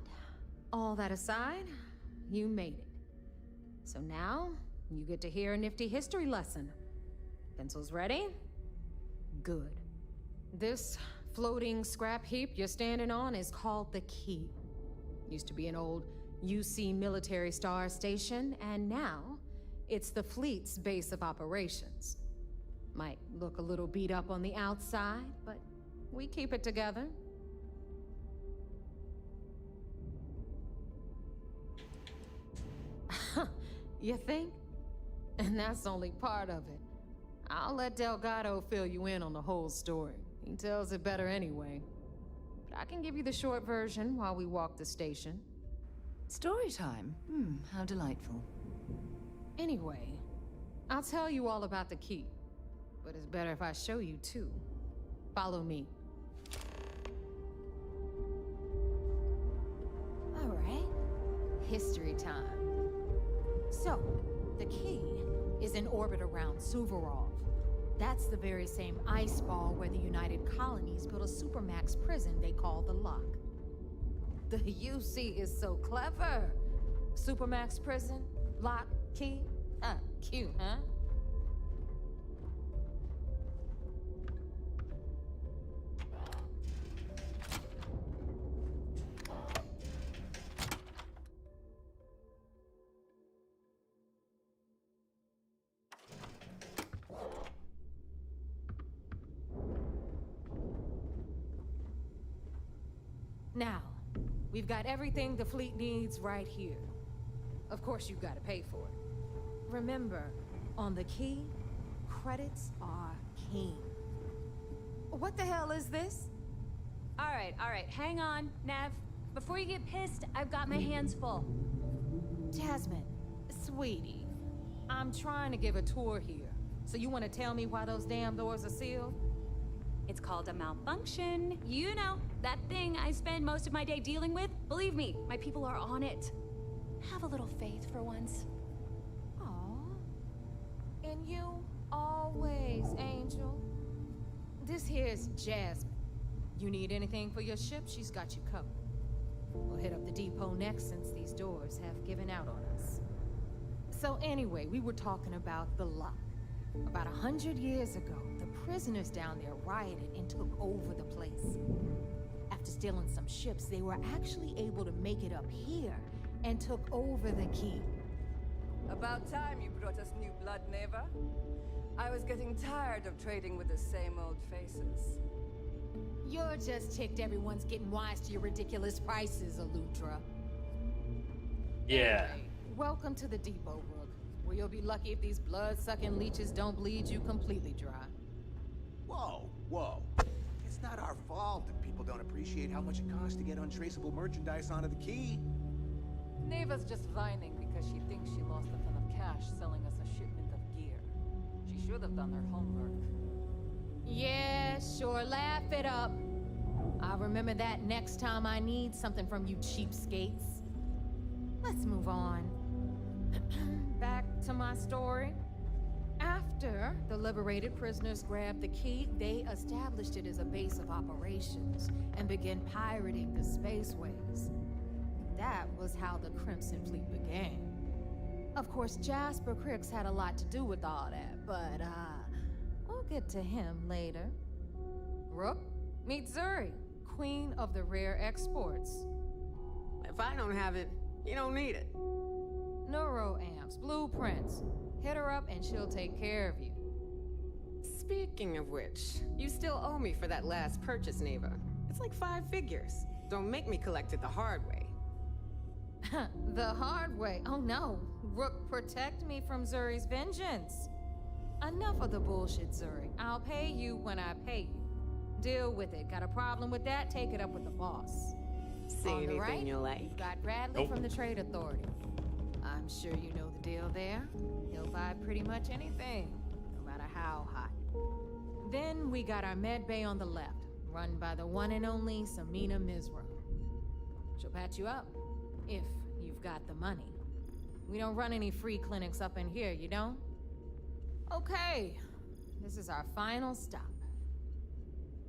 all that aside, you made it. So now, you get to hear a nifty history lesson. Pencils ready? Good. This floating scrap heap you're standing on is called the Key. Used to be an old UC military star station, and now it's the fleet's base of operations. Might look a little beat up on the outside, but we keep it together. You think? And that's only part of it. I'll let Delgado fill you in on the whole story. He tells it better anyway. But I can give you the short version while we walk the station. Story time? How delightful. Anyway, I'll tell you all about the Key. But it's better if I show you too. Follow me. All right. History time. So, the Key is in orbit around Suvorov. That's the very same ice ball where the United Colonies built a supermax prison they call the Lock. The UC is so clever. Supermax prison, Lock, Key. Cute, huh? Now, we've got everything the fleet needs right here. Of course, you've got to pay for it. Remember, on the Key, credits are king. What the hell is this? All right, hang on, Nev. Before you get pissed, I've got my hands full. Jasmine, sweetie, I'm trying to give a tour here. So you want to tell me why those damn doors are sealed? It's called a malfunction. You know, that thing I spend most of my day dealing with. Believe me, my people are on it. Have a little faith for once. Aw. And you always, Angel. This here's Jasmine. You need anything for your ship, she's got you covered. We'll hit up the depot next since these doors have given out on us. So anyway, we were talking about the Lock. About 100 years ago, the prisoners down there rioted and took over the place. After stealing some ships, they were actually able to make it up here and took over the Key. About time you brought us new blood, Neva. I was getting tired of trading with the same old faces. You're just ticked everyone's getting wise to your ridiculous prices, Aludra. Yeah. Anyway, welcome to the depot, Rook, where you'll be lucky if these blood-sucking leeches don't bleed you completely dry. Whoa. It's not our fault that people don't appreciate how much it costs to get untraceable merchandise onto the Key. Neva's just whining because she thinks she lost a ton of cash selling us a shipment of gear. She should have done her homework. Yeah, sure, laugh it up. I'll remember that next time I need something from you cheapskates. Let's move on. Back to my story. After the liberated prisoners grabbed the Key, they established it as a base of operations and began pirating the spaceways. That was how the Crimson Fleet began. Of course, Jasper Cricks had a lot to do with all that, but, we'll get to him later. Rook, meet Zuri, queen of the rare exports. If I don't have it, you don't need it. Neuroamps, blueprints. Hit her up and she'll take care of you. Speaking of which, you still owe me for that last purchase, Neva. It's like 5 figures. Don't make me collect it the hard way. The hard way? Oh no. Rook, protect me from Zuri's vengeance. Enough of the bullshit, Zuri. I'll pay you when I pay you. Deal with it. Got a problem with that? Take it up with the boss. See On the anything right, you like? you've got Bradley from the Trade Authority. I'm sure you know the deal there. He'll buy pretty much anything, no matter how hot. Then we got our med bay on the left, run by the one and only Samina Mizra. She'll patch you up, if you've got the money. We don't run any free clinics up in here, you don't? Okay, this is our final stop.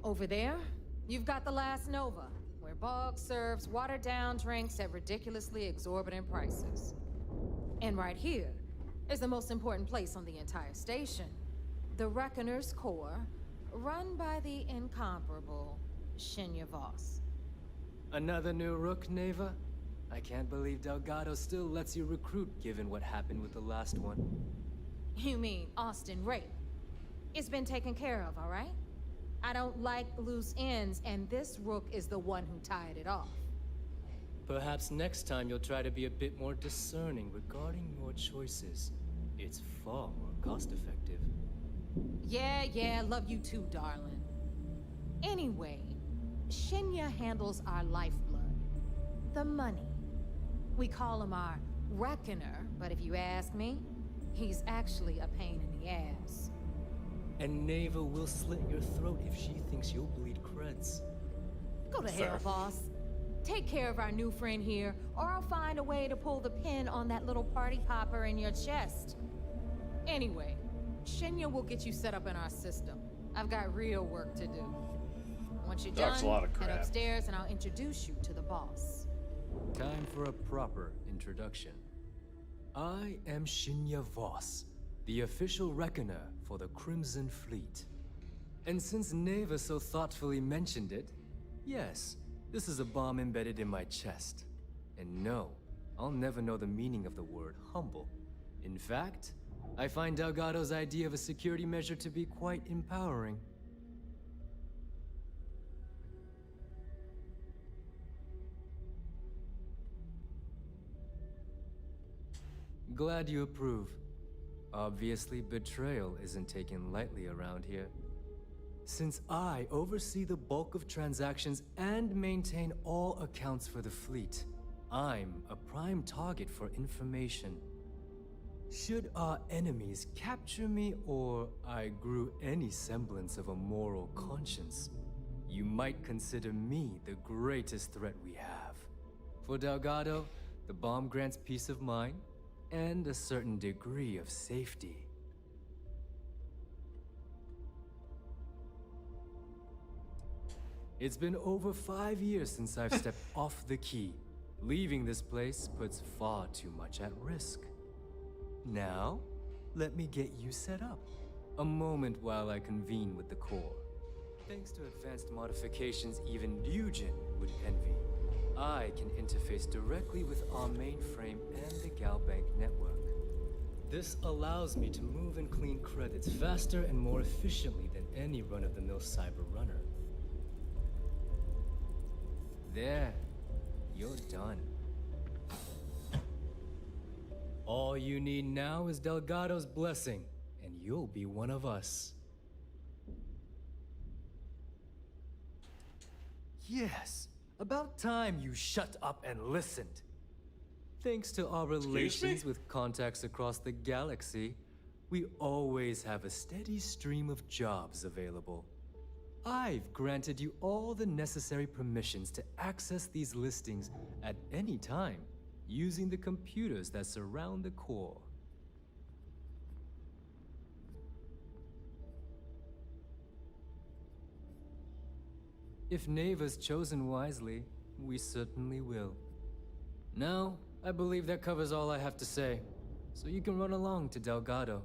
Over there, you've got the last Nova, where Bog serves watered-down drinks at ridiculously exorbitant prices. And right here is the most important place on the entire station, the Reckoner's Core, run by the incomparable Shinya Voss. Another new rook, Neva? I can't believe Delgado still lets you recruit, given what happened with the last one. You mean Austin Rape? It's been taken care of, all right? I don't like loose ends, and this rook is the one who tied it off. Perhaps next time you'll try to be a bit more discerning regarding your choices. It's far more cost-effective. Yeah, love you too, darling. Anyway, Shinya handles our lifeblood. The money. We call him our Reckoner, but if you ask me, he's actually a pain in the ass. And Neva will slit your throat if she thinks you'll bleed creds. Go to hell, boss. Take care of our new friend here, or I'll find a way to pull the pin on that little party popper in your chest. Anyway, Shinya will get you set up in our system. I've got real work to do. Once you're Talks a lot of done, head crap. upstairs and I'll introduce you to the boss. Time for a proper introduction. I am Shinya Voss, the official reckoner for the Crimson Fleet. And since Neva so thoughtfully mentioned it, yes, this is a bomb embedded in my chest. And no, I'll never know the meaning of the word humble. In fact, I find Delgado's idea of a security measure to be quite empowering. Glad you approve. Obviously, betrayal isn't taken lightly around here. Since I oversee the bulk of transactions and maintain all accounts for the fleet, I'm a prime target for information. Should our enemies capture me or I grew any semblance of a moral conscience, you might consider me the greatest threat we have. For Delgado, the bomb grants peace of mind and a certain degree of safety. It's been over 5 years since I've stepped off the key. Leaving this place puts far too much at risk. Now, let me get you set up. A moment while I convene with the core. Thanks to advanced modifications even Eugen would envy, I can interface directly with our mainframe and the Galbank network. This allows me to move and clean credits faster and more efficiently than any run-of-the-mill cyber runner. There, you're done. All you need now is Delgado's blessing, and you'll be one of us. Yes, about time you shut up and listened. Thanks to our relations with contacts across the galaxy, we always have a steady stream of jobs available. I've granted you all the necessary permissions to access these listings at any time, using the computers that surround the core. If Neva's chosen wisely, we certainly will. Now, I believe that covers all I have to say, so you can run along to Delgado.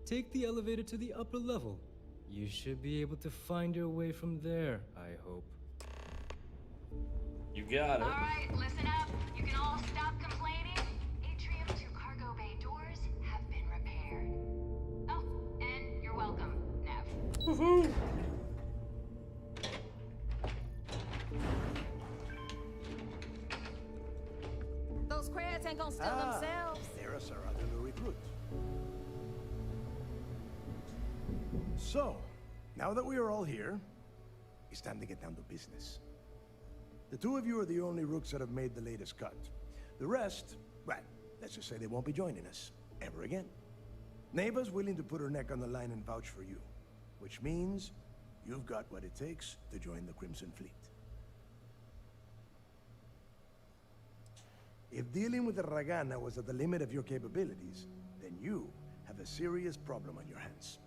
Take the elevator to the upper level. You should be able to find your way from there, I hope. You got it. All right, listen up. You can all stop complaining. Atrium to cargo bay doors have been repaired. Oh, and you're welcome, Nev. Woohoo! Those crabs ain't gonna steal themselves. There's our other new recruit. So, now that we are all here, it's time to get down to business. The two of you are the only rooks that have made the latest cut. The rest, well, let's just say they won't be joining us ever again. Neva's willing to put her neck on the line and vouch for you, which means you've got what it takes to join the Crimson Fleet. If dealing with the Ragana was at the limit of your capabilities, then you have a serious problem on your hands.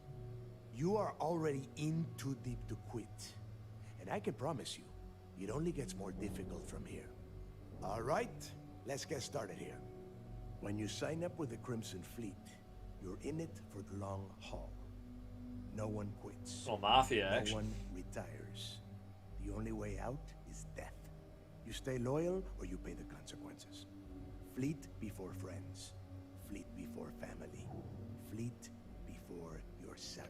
You are already in too deep to quit. And I can promise you, it only gets more difficult from here. All right, let's get started here. When you sign up with the Crimson Fleet, you're in it for the long haul. No one quits. Well, mafia action. No one retires. The only way out is death. You stay loyal or you pay the consequences. Fleet before friends. Fleet before family. Fleet before yourself.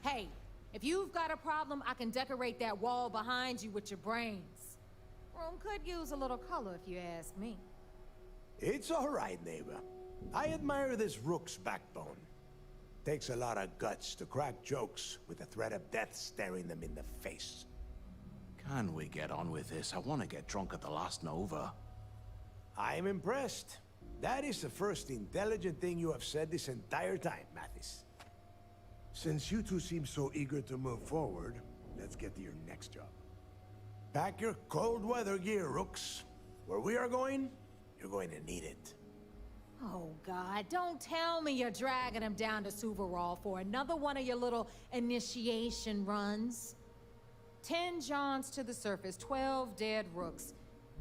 Hey, if you've got a problem, I can decorate that wall behind you with your brains. Room could use a little color if you ask me. It's all right, neighbor. I admire this rook's backbone. Takes a lot of guts to crack jokes with the threat of death staring them in the face. Can we get on with this? I want to get drunk at the last Nova. I'm impressed. That is the first intelligent thing you have said this entire time, Mathis. Since you two seem so eager to move forward, let's get to your next job. Pack your cold weather gear, rooks. Where we are going, you're going to need it. Oh, God, don't tell me you're dragging him down to Suvarol for another one of your little initiation runs. 10 Johns to the surface, 12 dead rooks.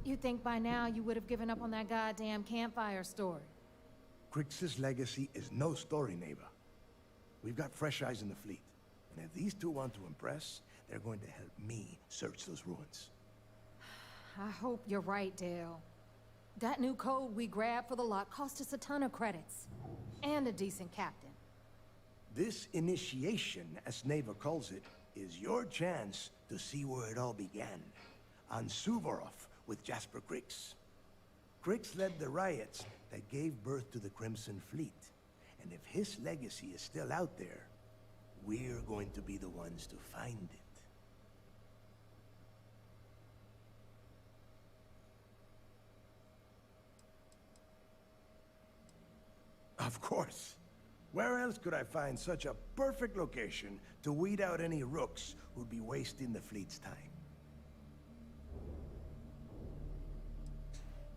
You'd think by now you would have given up on that goddamn campfire story. Crix's legacy is no story, neighbor. We've got fresh eyes in the fleet. And if these two want to impress, they're going to help me search those ruins. I hope you're right, Dale. That new code we grabbed for the lot cost us a ton of credits. And a decent captain. This initiation, as Neva calls it, is your chance to see where it all began. On Suvorov with Jasper Crix. Crix led the riots that gave birth to the Crimson Fleet. And if his legacy is still out there, we're going to be the ones to find it. Of course. Where else could I find such a perfect location to weed out any rooks who'd be wasting the fleet's time?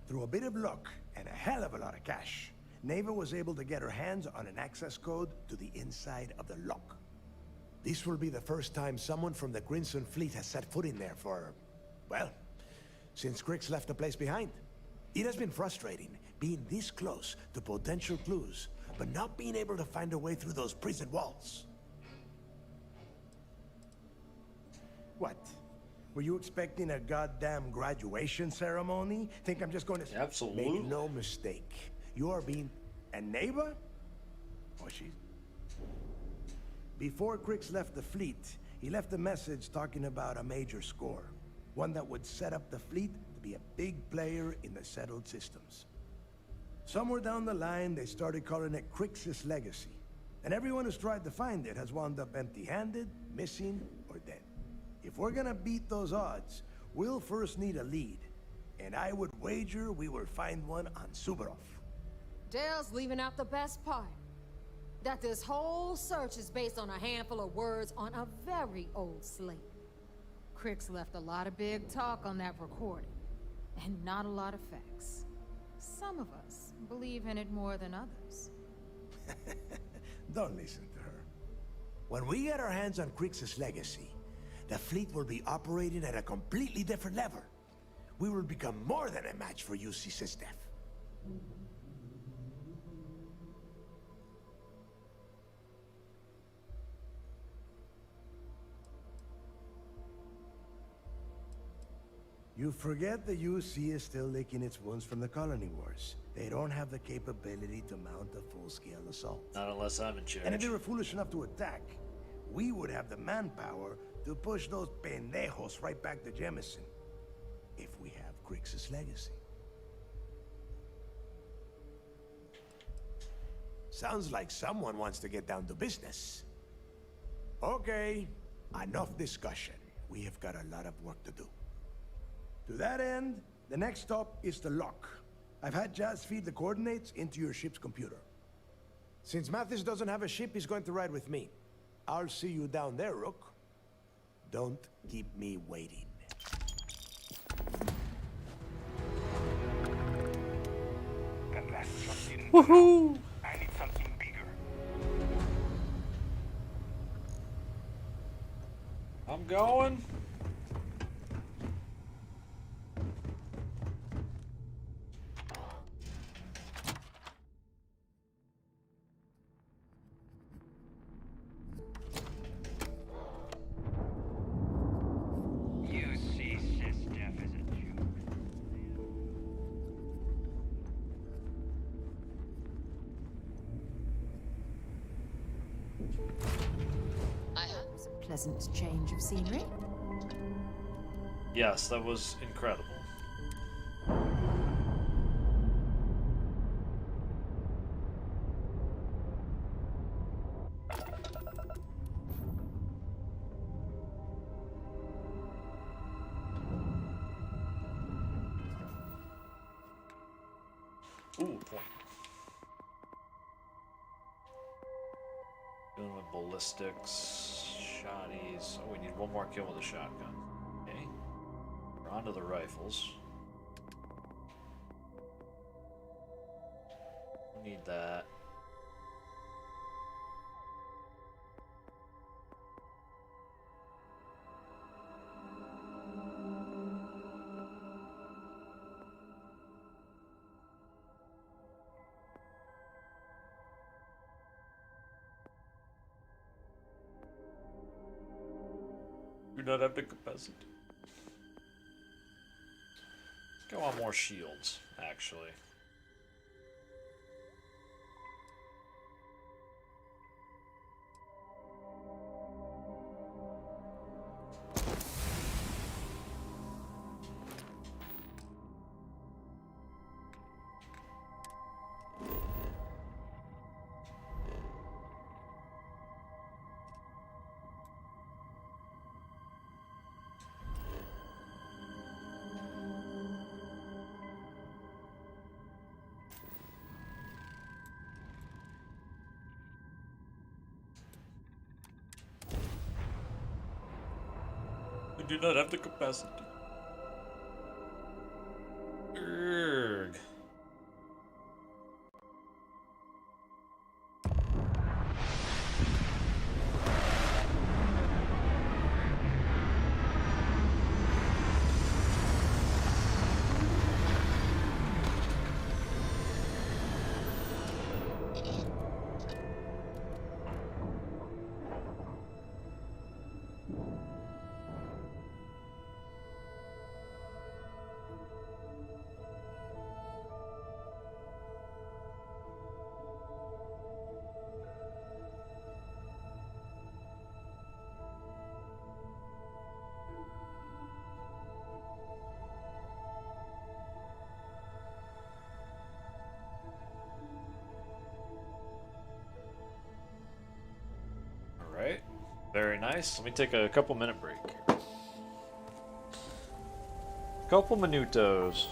Through a bit of luck and a hell of a lot of cash, Neva was able to get her hands on an access code to the inside of the lock. This will be the first time someone from the Crimson Fleet has set foot in there for, well, since Crix left the place behind. It has been frustrating being this close to potential clues, but not being able to find a way through those prison walls. What? Were you expecting a goddamn graduation ceremony? Think I'm just going to... Absolutely. Make no mistake. You are being a neighbor? Oh, she's... Before Crix left the fleet, he left a message talking about a major score. One that would set up the fleet to be a big player in the settled systems. Somewhere down the line, they started calling it Crix's legacy. And everyone who's tried to find it has wound up empty-handed, missing, or dead. If we're gonna beat those odds, we'll first need a lead. And I would wager we will find one on Suvorov. Dale's leaving out the best part. That this whole search is based on a handful of words on a very old slate. Crix left a lot of big talk on that recording, and not a lot of facts. Some of us believe in it more than others. Don't listen to her. When we get our hands on Crix's legacy, the fleet will be operating at a completely different level. We will become more than a match for UC Sysdef. You forget the UC is still licking its wounds from the colony wars. They don't have the capability to mount a full-scale assault. Not unless I'm in charge. And if they were foolish enough to attack, we would have the manpower to push those pendejos right back to Jemison. If we have Crix's legacy. Sounds like someone wants to get down to business. Okay, enough discussion. We have got a lot of work to do. To that end, the next stop is the lock. I've had Jazz feed the coordinates into your ship's computer. Since Mathis doesn't have a ship, he's going to ride with me. I'll see you down there, Rook. Don't keep me waiting. Woohoo! I need something bigger. going. You see Sysdef as a joke. I hope it's a pleasant change of scenery. Yes, that was incredible. Ooh, point. Dealing with ballistics, shotties. Oh, we need one more kill with a shotgun. Okay. We're on to the rifles. We need that. Do not have the capacity. Go on more shields, actually. I do not have the capacity. Urgh. Alright, very nice. Let me take a couple minute break. Couple minutos.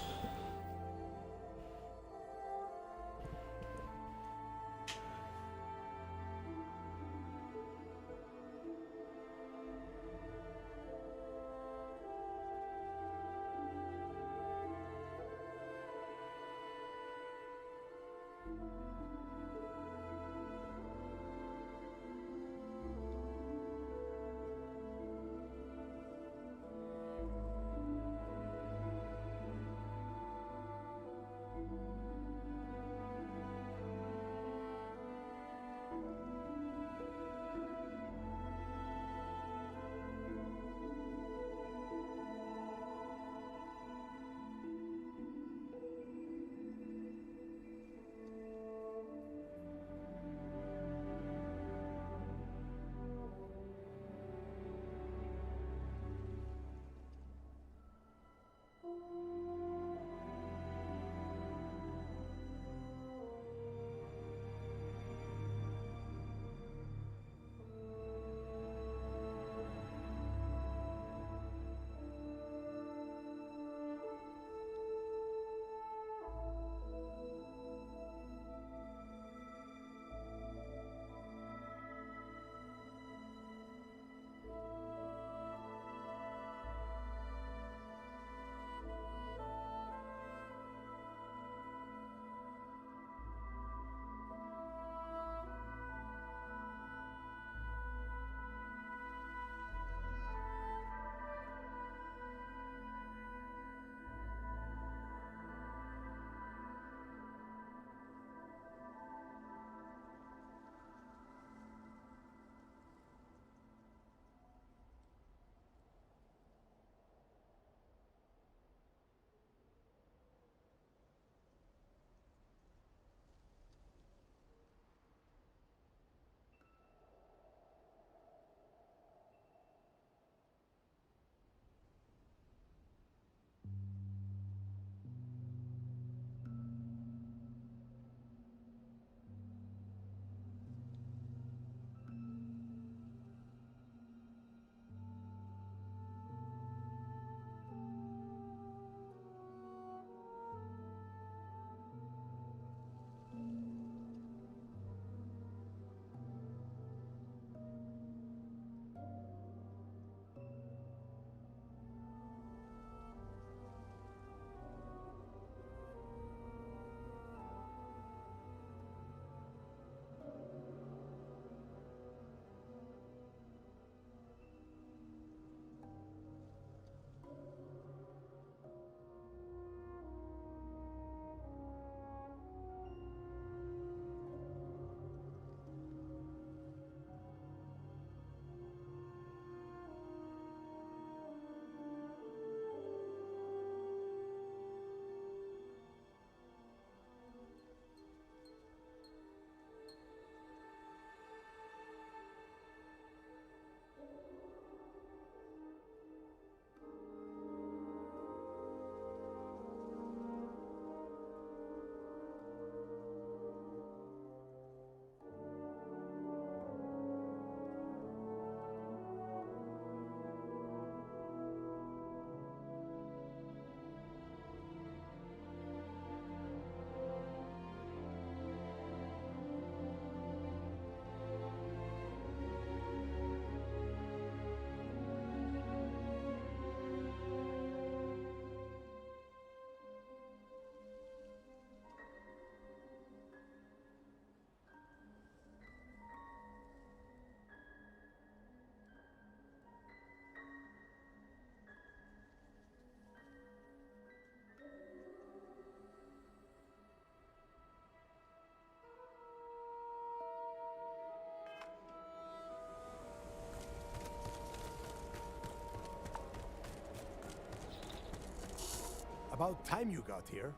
About time you got here.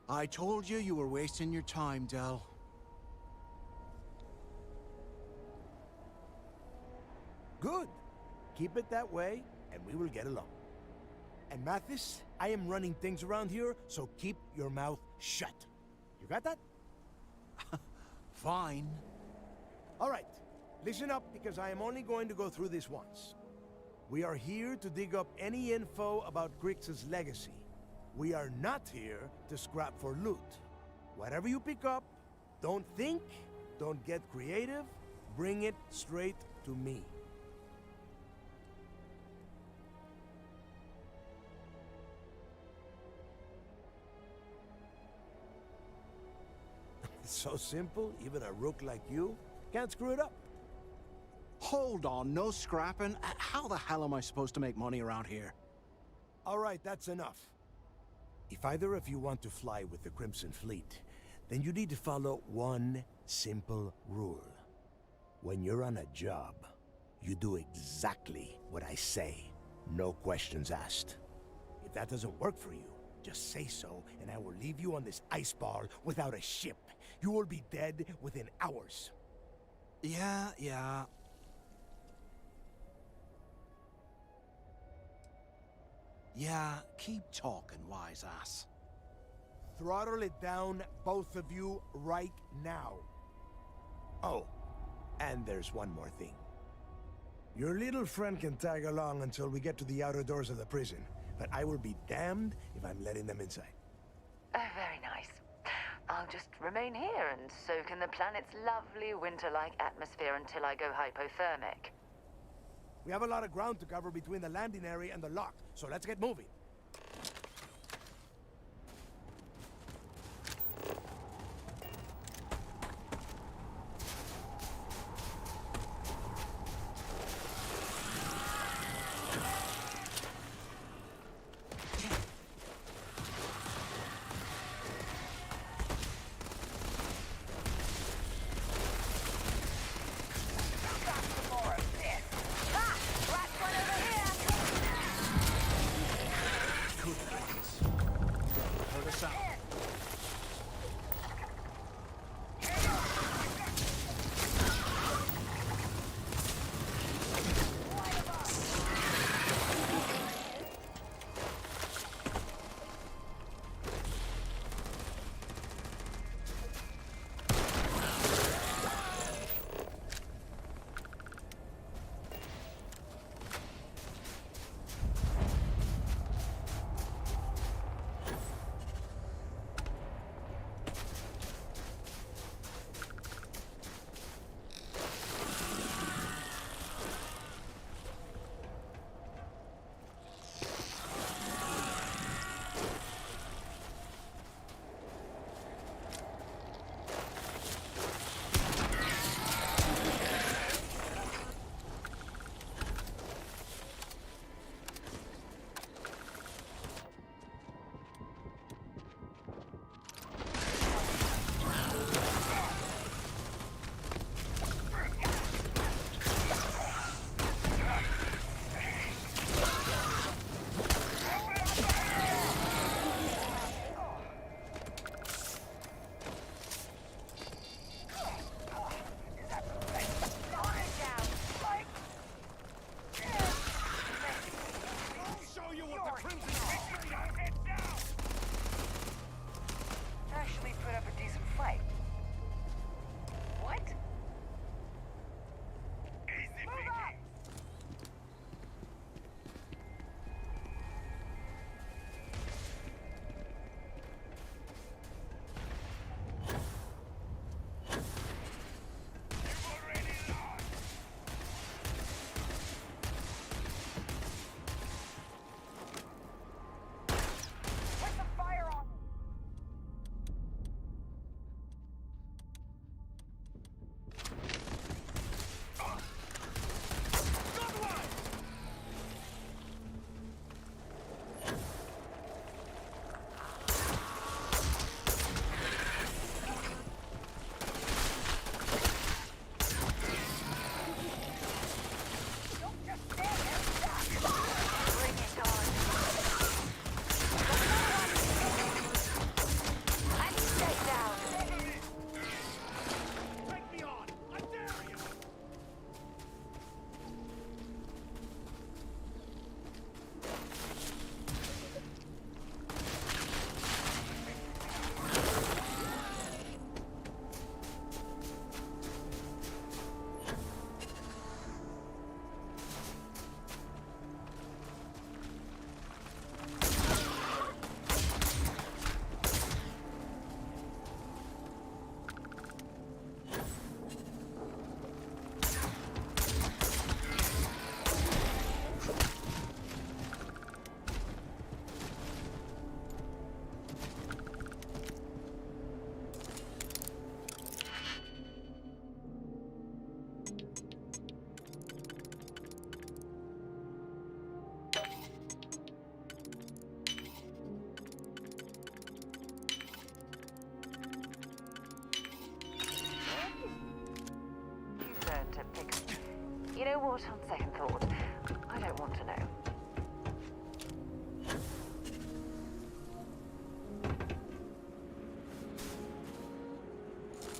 I told you you were wasting your time, Del. Good. Keep it that way, and we will get along. And Mathis, I am running things around here, so keep your mouth shut. You got that? Fine. All right. Listen up, because I am only going to go through this once. We are here to dig up any info about Grix's legacy. We are not here to scrap for loot. Whatever you pick up, don't think, don't get creative, bring it straight to me. It's so simple, even a rook like you can't screw it up. Hold on, no scrapping. How the hell am I supposed to make money around here? All right, that's enough. If either of you want to fly with the Crimson Fleet, then you need to follow one simple rule. When you're on a job, you do exactly what I say. No questions asked. If that doesn't work for you, just say so, and I will leave you on this ice ball without a ship. You will be dead within hours. Yeah. Yeah, keep talking, wise ass. Throttle it down, both of you, right now. Oh, and there's one more thing. Your little friend can tag along until we get to the outer doors of the prison, but I will be damned if I'm letting them inside. Very nice. I'll just remain here and soak in the planet's lovely winter-like atmosphere until I go hypothermic. We have a lot of ground to cover between the landing area and the lock, so let's get moving.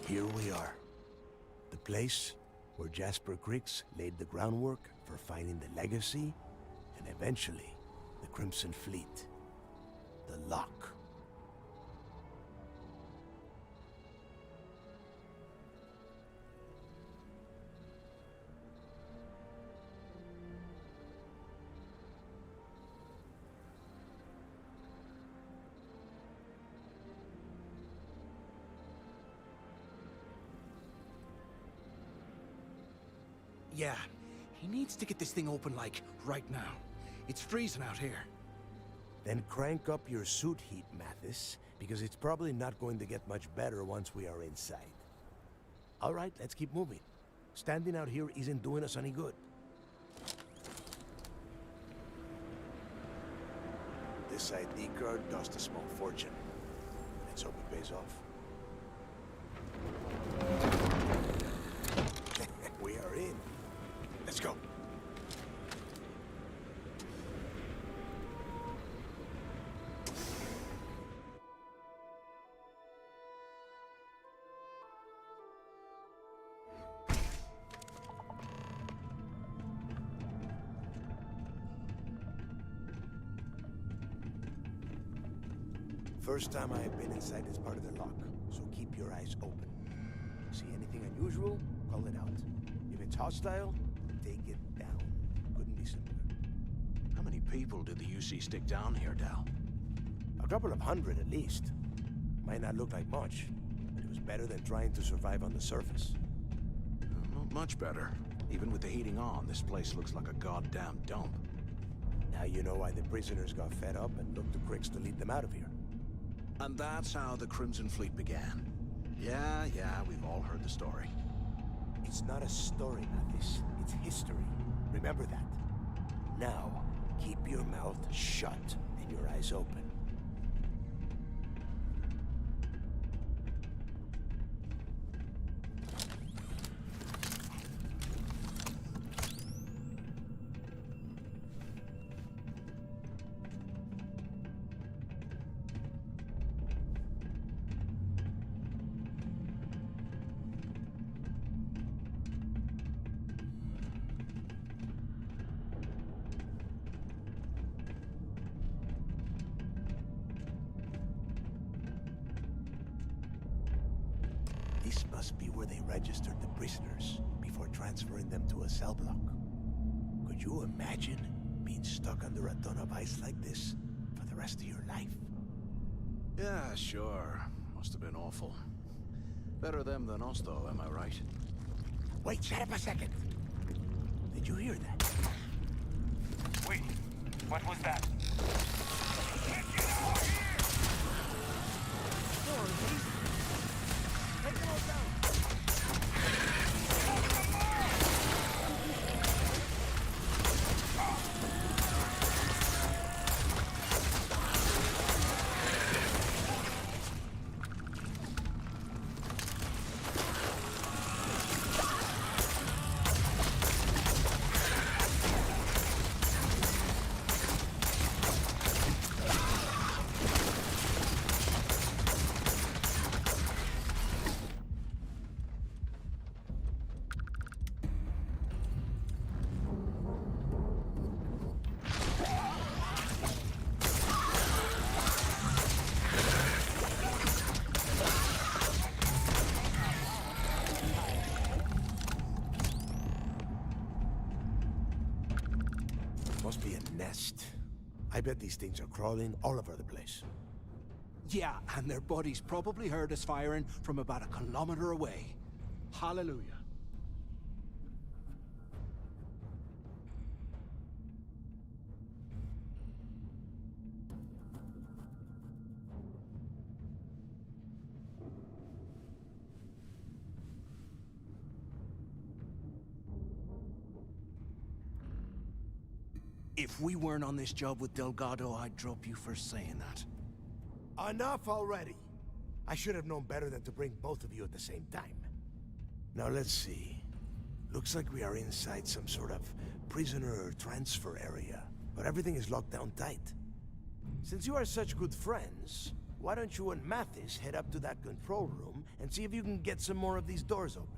Here we are. The place where Jasper Griggs laid the groundwork for finding the legacy and eventually the Crimson Fleet. The lock. Yeah, he needs to get this thing open, like, right now. It's freezing out here. Then crank up your suit heat, Mathis, because it's probably not going to get much better once we are inside. All right, let's keep moving. Standing out here isn't doing us any good. This ID card cost a small fortune. Let's hope it pays off. We are in. Let's go. First time I have been inside this part of the lock, so keep your eyes open. See anything unusual? Call it out. If it's hostile, take it down. Couldn't be simpler. How many people did the UC stick down here, Dal? A couple of hundred at least. Might not look like much, but it was better than trying to survive on the surface. Not much better. Even with the heating on, this place looks like a goddamn dump. Now you know why the prisoners got fed up and looked to Griggs to lead them out of here. And that's how the Crimson Fleet began. Yeah, we've all heard the story. It's not a story, Mathis. It's history. Remember that. Now, keep your mouth shut and your eyes open. This must be where they registered the prisoners before transferring them to a cell block. Could you imagine being stuck under a ton of ice like this for the rest of your life? Yeah, sure. Must have been awful. Better them than us, though, am I right? Wait, shut up a second. Did you hear that? Wait, what was that? Must be a nest. I bet these things are crawling all over the place. Yeah, and their buddies probably heard us firing from about 1 kilometer away. Hallelujah. If we weren't on this job with Delgado, I'd drop you for saying that. Enough already! I should have known better than to bring both of you at the same time. Now let's see. Looks like we are inside some sort of prisoner transfer area, but everything is locked down tight. Since you are such good friends, why don't you and Mathis head up to that control room and see if you can get some more of these doors open?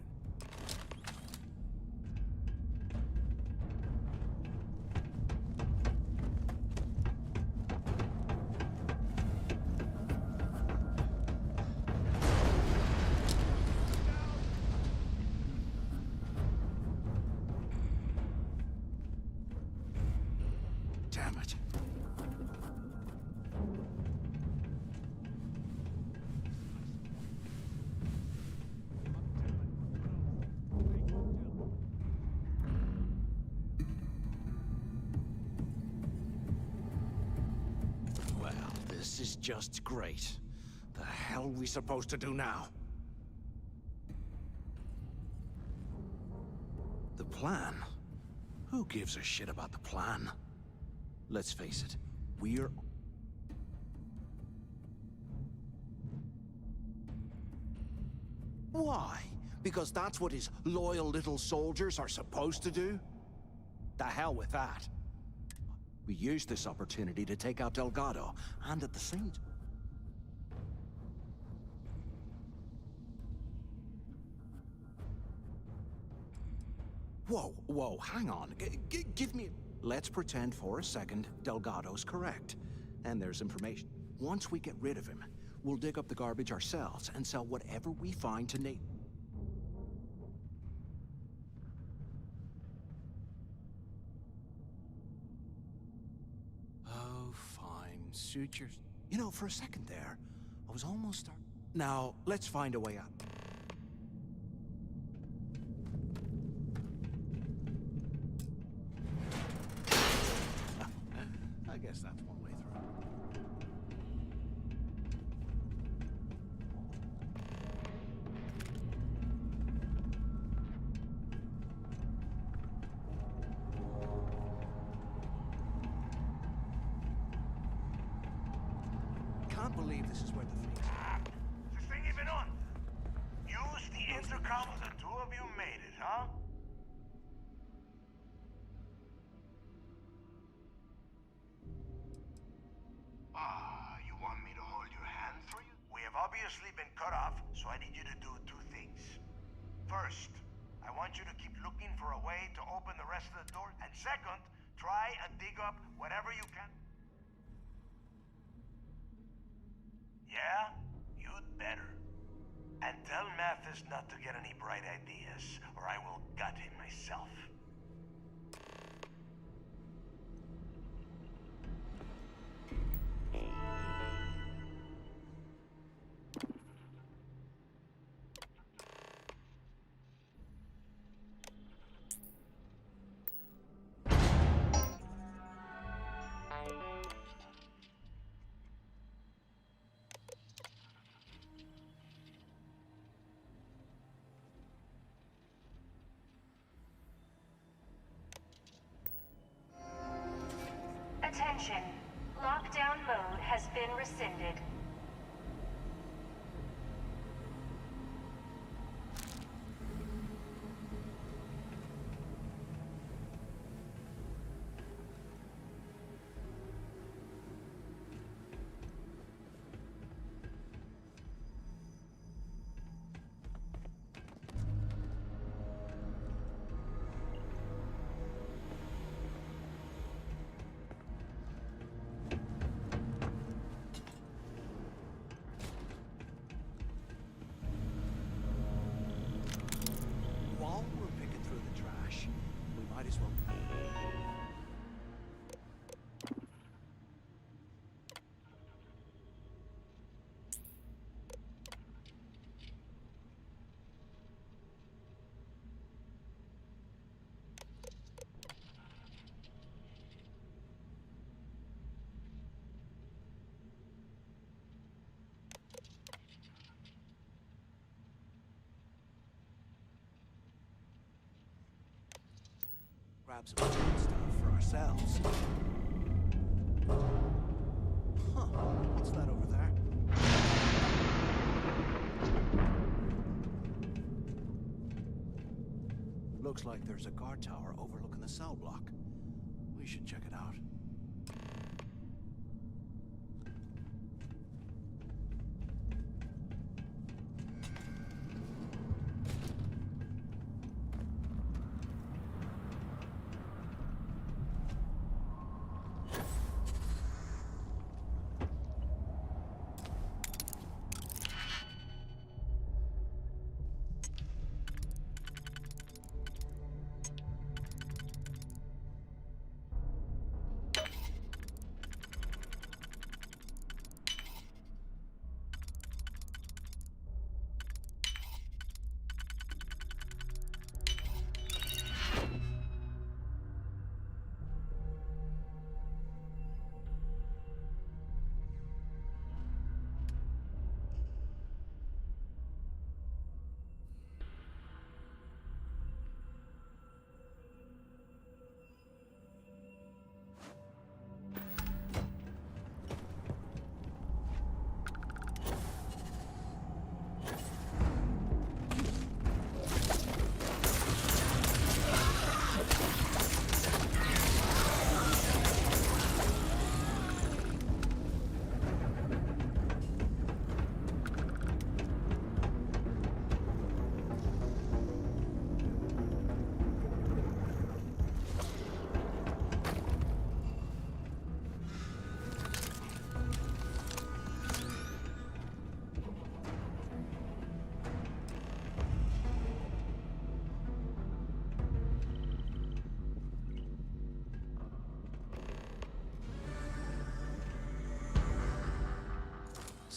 Damn it. Well, this is just great. The hell are we supposed to do now? The plan? Who gives a shit about the plan? Let's face it, we're... Why? Because that's what his loyal little soldiers are supposed to do? The hell with that. We used this opportunity to take out Delgado, and at the same time... Whoa, hang on. Give me... Let's pretend for a second Delgado's correct. And there's information. Once we get rid of him, we'll dig up the garbage ourselves and sell whatever we find to Nate. Oh, fine. Suit your... You know, for a second there, I was almost starting... Now, let's find a way out. I guess that's one way through. Can't believe this is where the fleet... Is this thing even on? Use the intercom. The two of you made it, huh? You want me to hold your hand for you? We have obviously been cut off, so I need you to do two things. First, I want you to keep looking for a way to open the rest of the doors. And second, try and dig up whatever you can. Yeah? You'd better. And tell Mathis not to get any bright ideas, or I will gut him myself. Attention. Lockdown mode has been rescinded. While we're picking through the trash, we might as well... grab some food stuff for ourselves. Huh, what's that over there? Looks like there's a guard tower overlooking the cell block. We should check it out.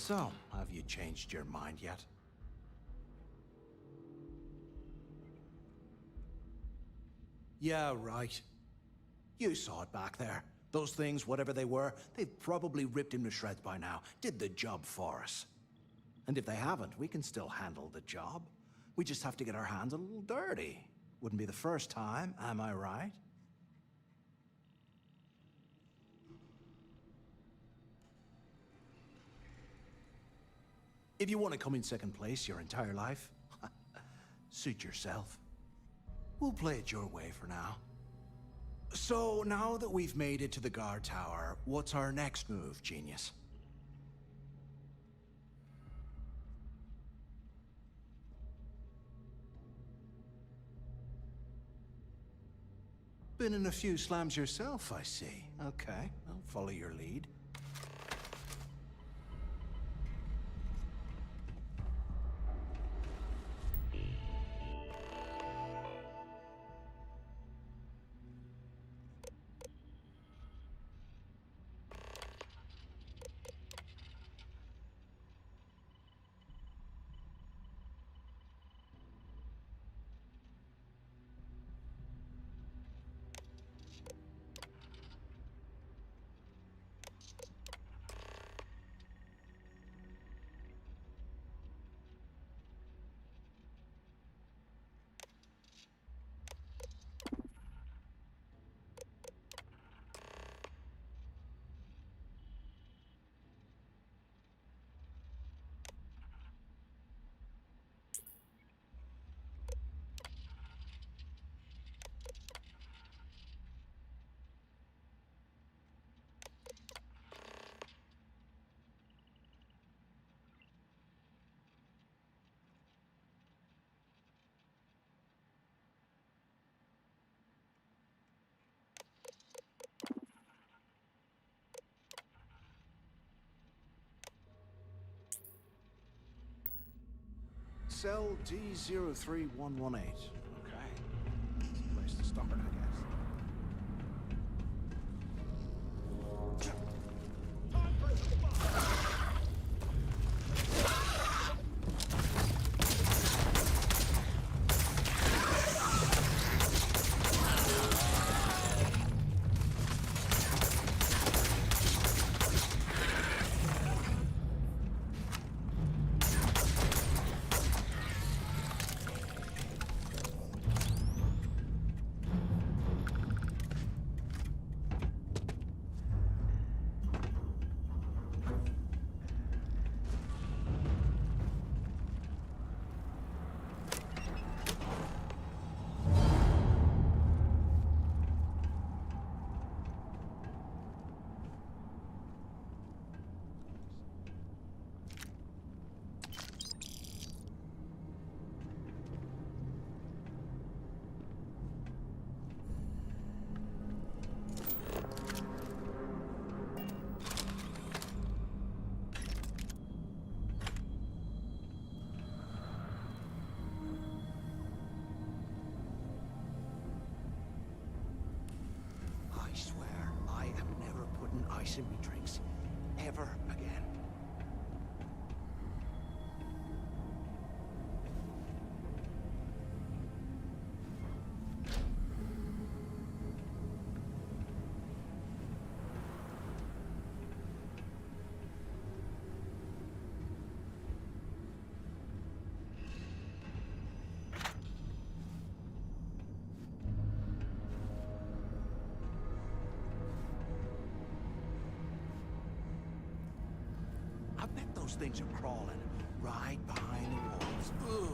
So, have you changed your mind yet? Yeah, right. You saw it back there. Those things, whatever they were, they've probably ripped him to shreds by now. Did the job for us. And if they haven't, we can still handle the job. We just have to get our hands a little dirty. Wouldn't be the first time, am I right? If you want to come in second place your entire life, suit yourself. We'll play it your way for now. So, now that we've made it to the guard tower, what's our next move, genius? Been in a few slams yourself, I see. Okay, I'll follow your lead. Cell D03118. Okay. That's a place to start, I guess. I swear, I am never putting ice in me drinks. Ever again. I bet those things are crawling right behind the walls. Ugh.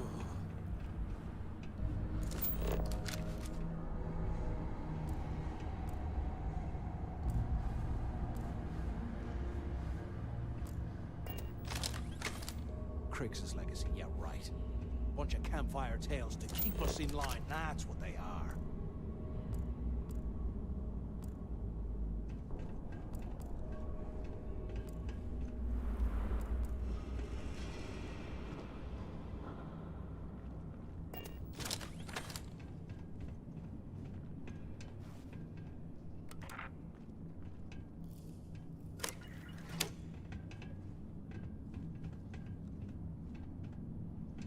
Krig's legacy, yeah, right. Bunch of campfire tales to keep us in line, that's what they are.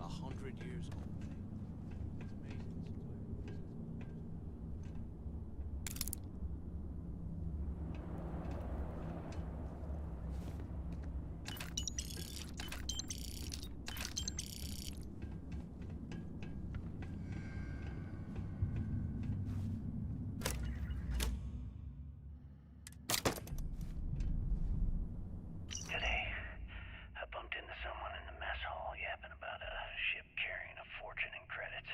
100 years old. Today, I bumped into someone in the mess hall yapping about a ship carrying a fortune in credits.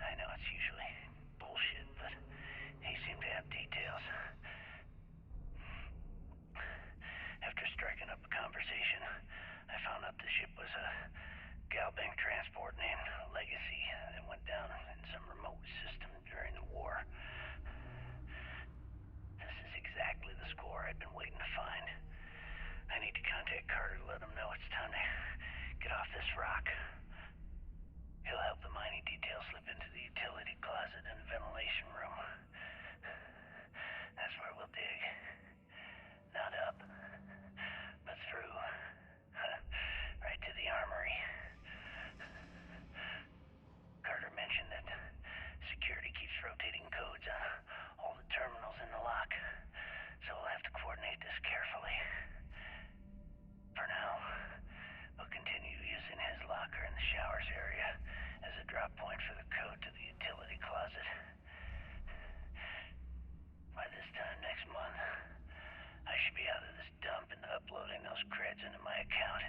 I know it's usually bullshit, but he seemed to have details. After striking up a conversation, I found out the ship was a Galbank transport named Legacy that went down in some remote system during the war. This is exactly the score I'd been waiting to find. I need to contact Carter to let him know it's time to get off this rock. He'll help the mining detail slip into the utility closet in the ventilation room. That's where we'll dig. Not up, but through. Right to the armory. Carter mentioned that security keeps rotating codes on all the terminals in the lock, so we'll have to coordinate this carefully. For now, we'll continue using his locker in the showers area as a drop point for the code to the utility closet. By this time next month, I should be out of this dump and uploading those creds into my account.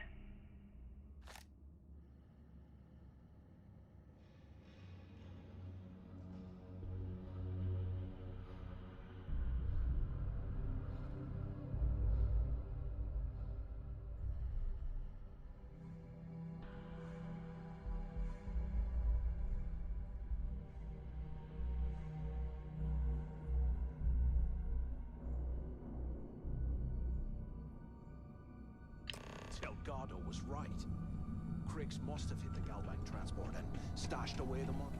Delgado was right. Criggs must have hit the Galbank transport and stashed away the money.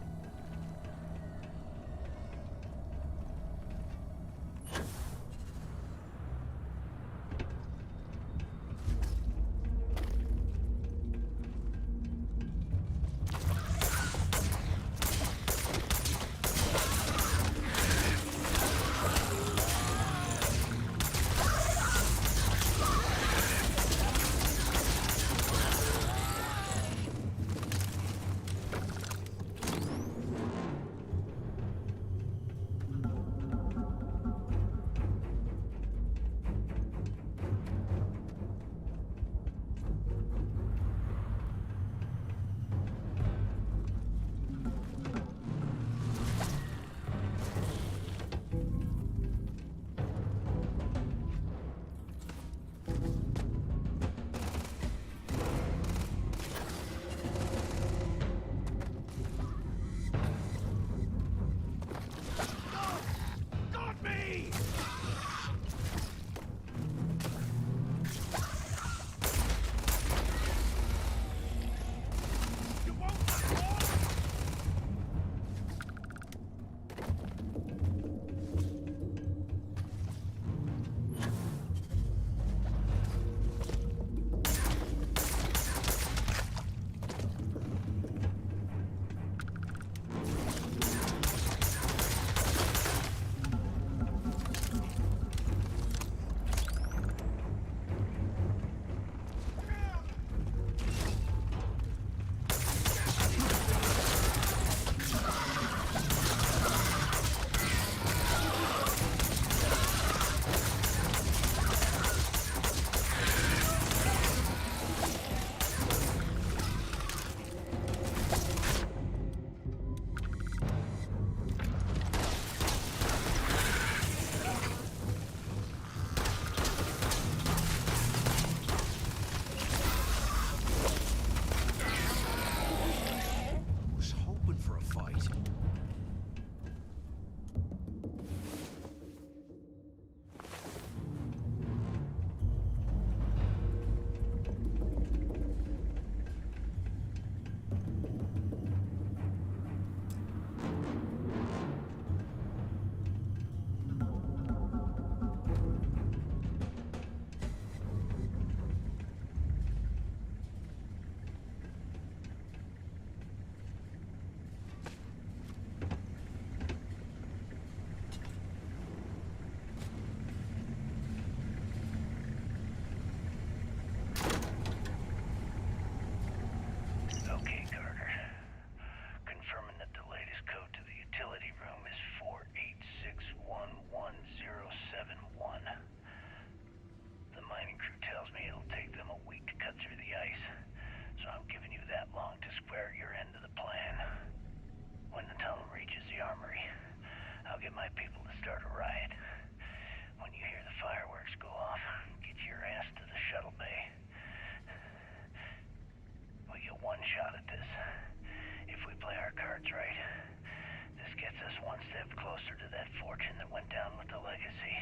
misfortune that went down with the Legacy.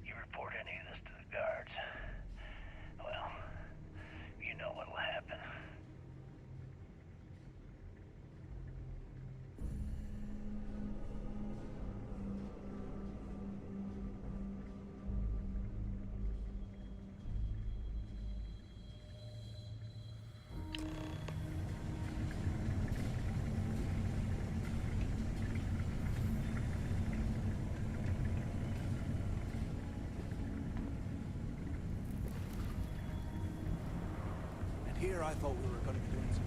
You report any of this to the guards, well, you know what'll happen. And here I thought we were going to be doing some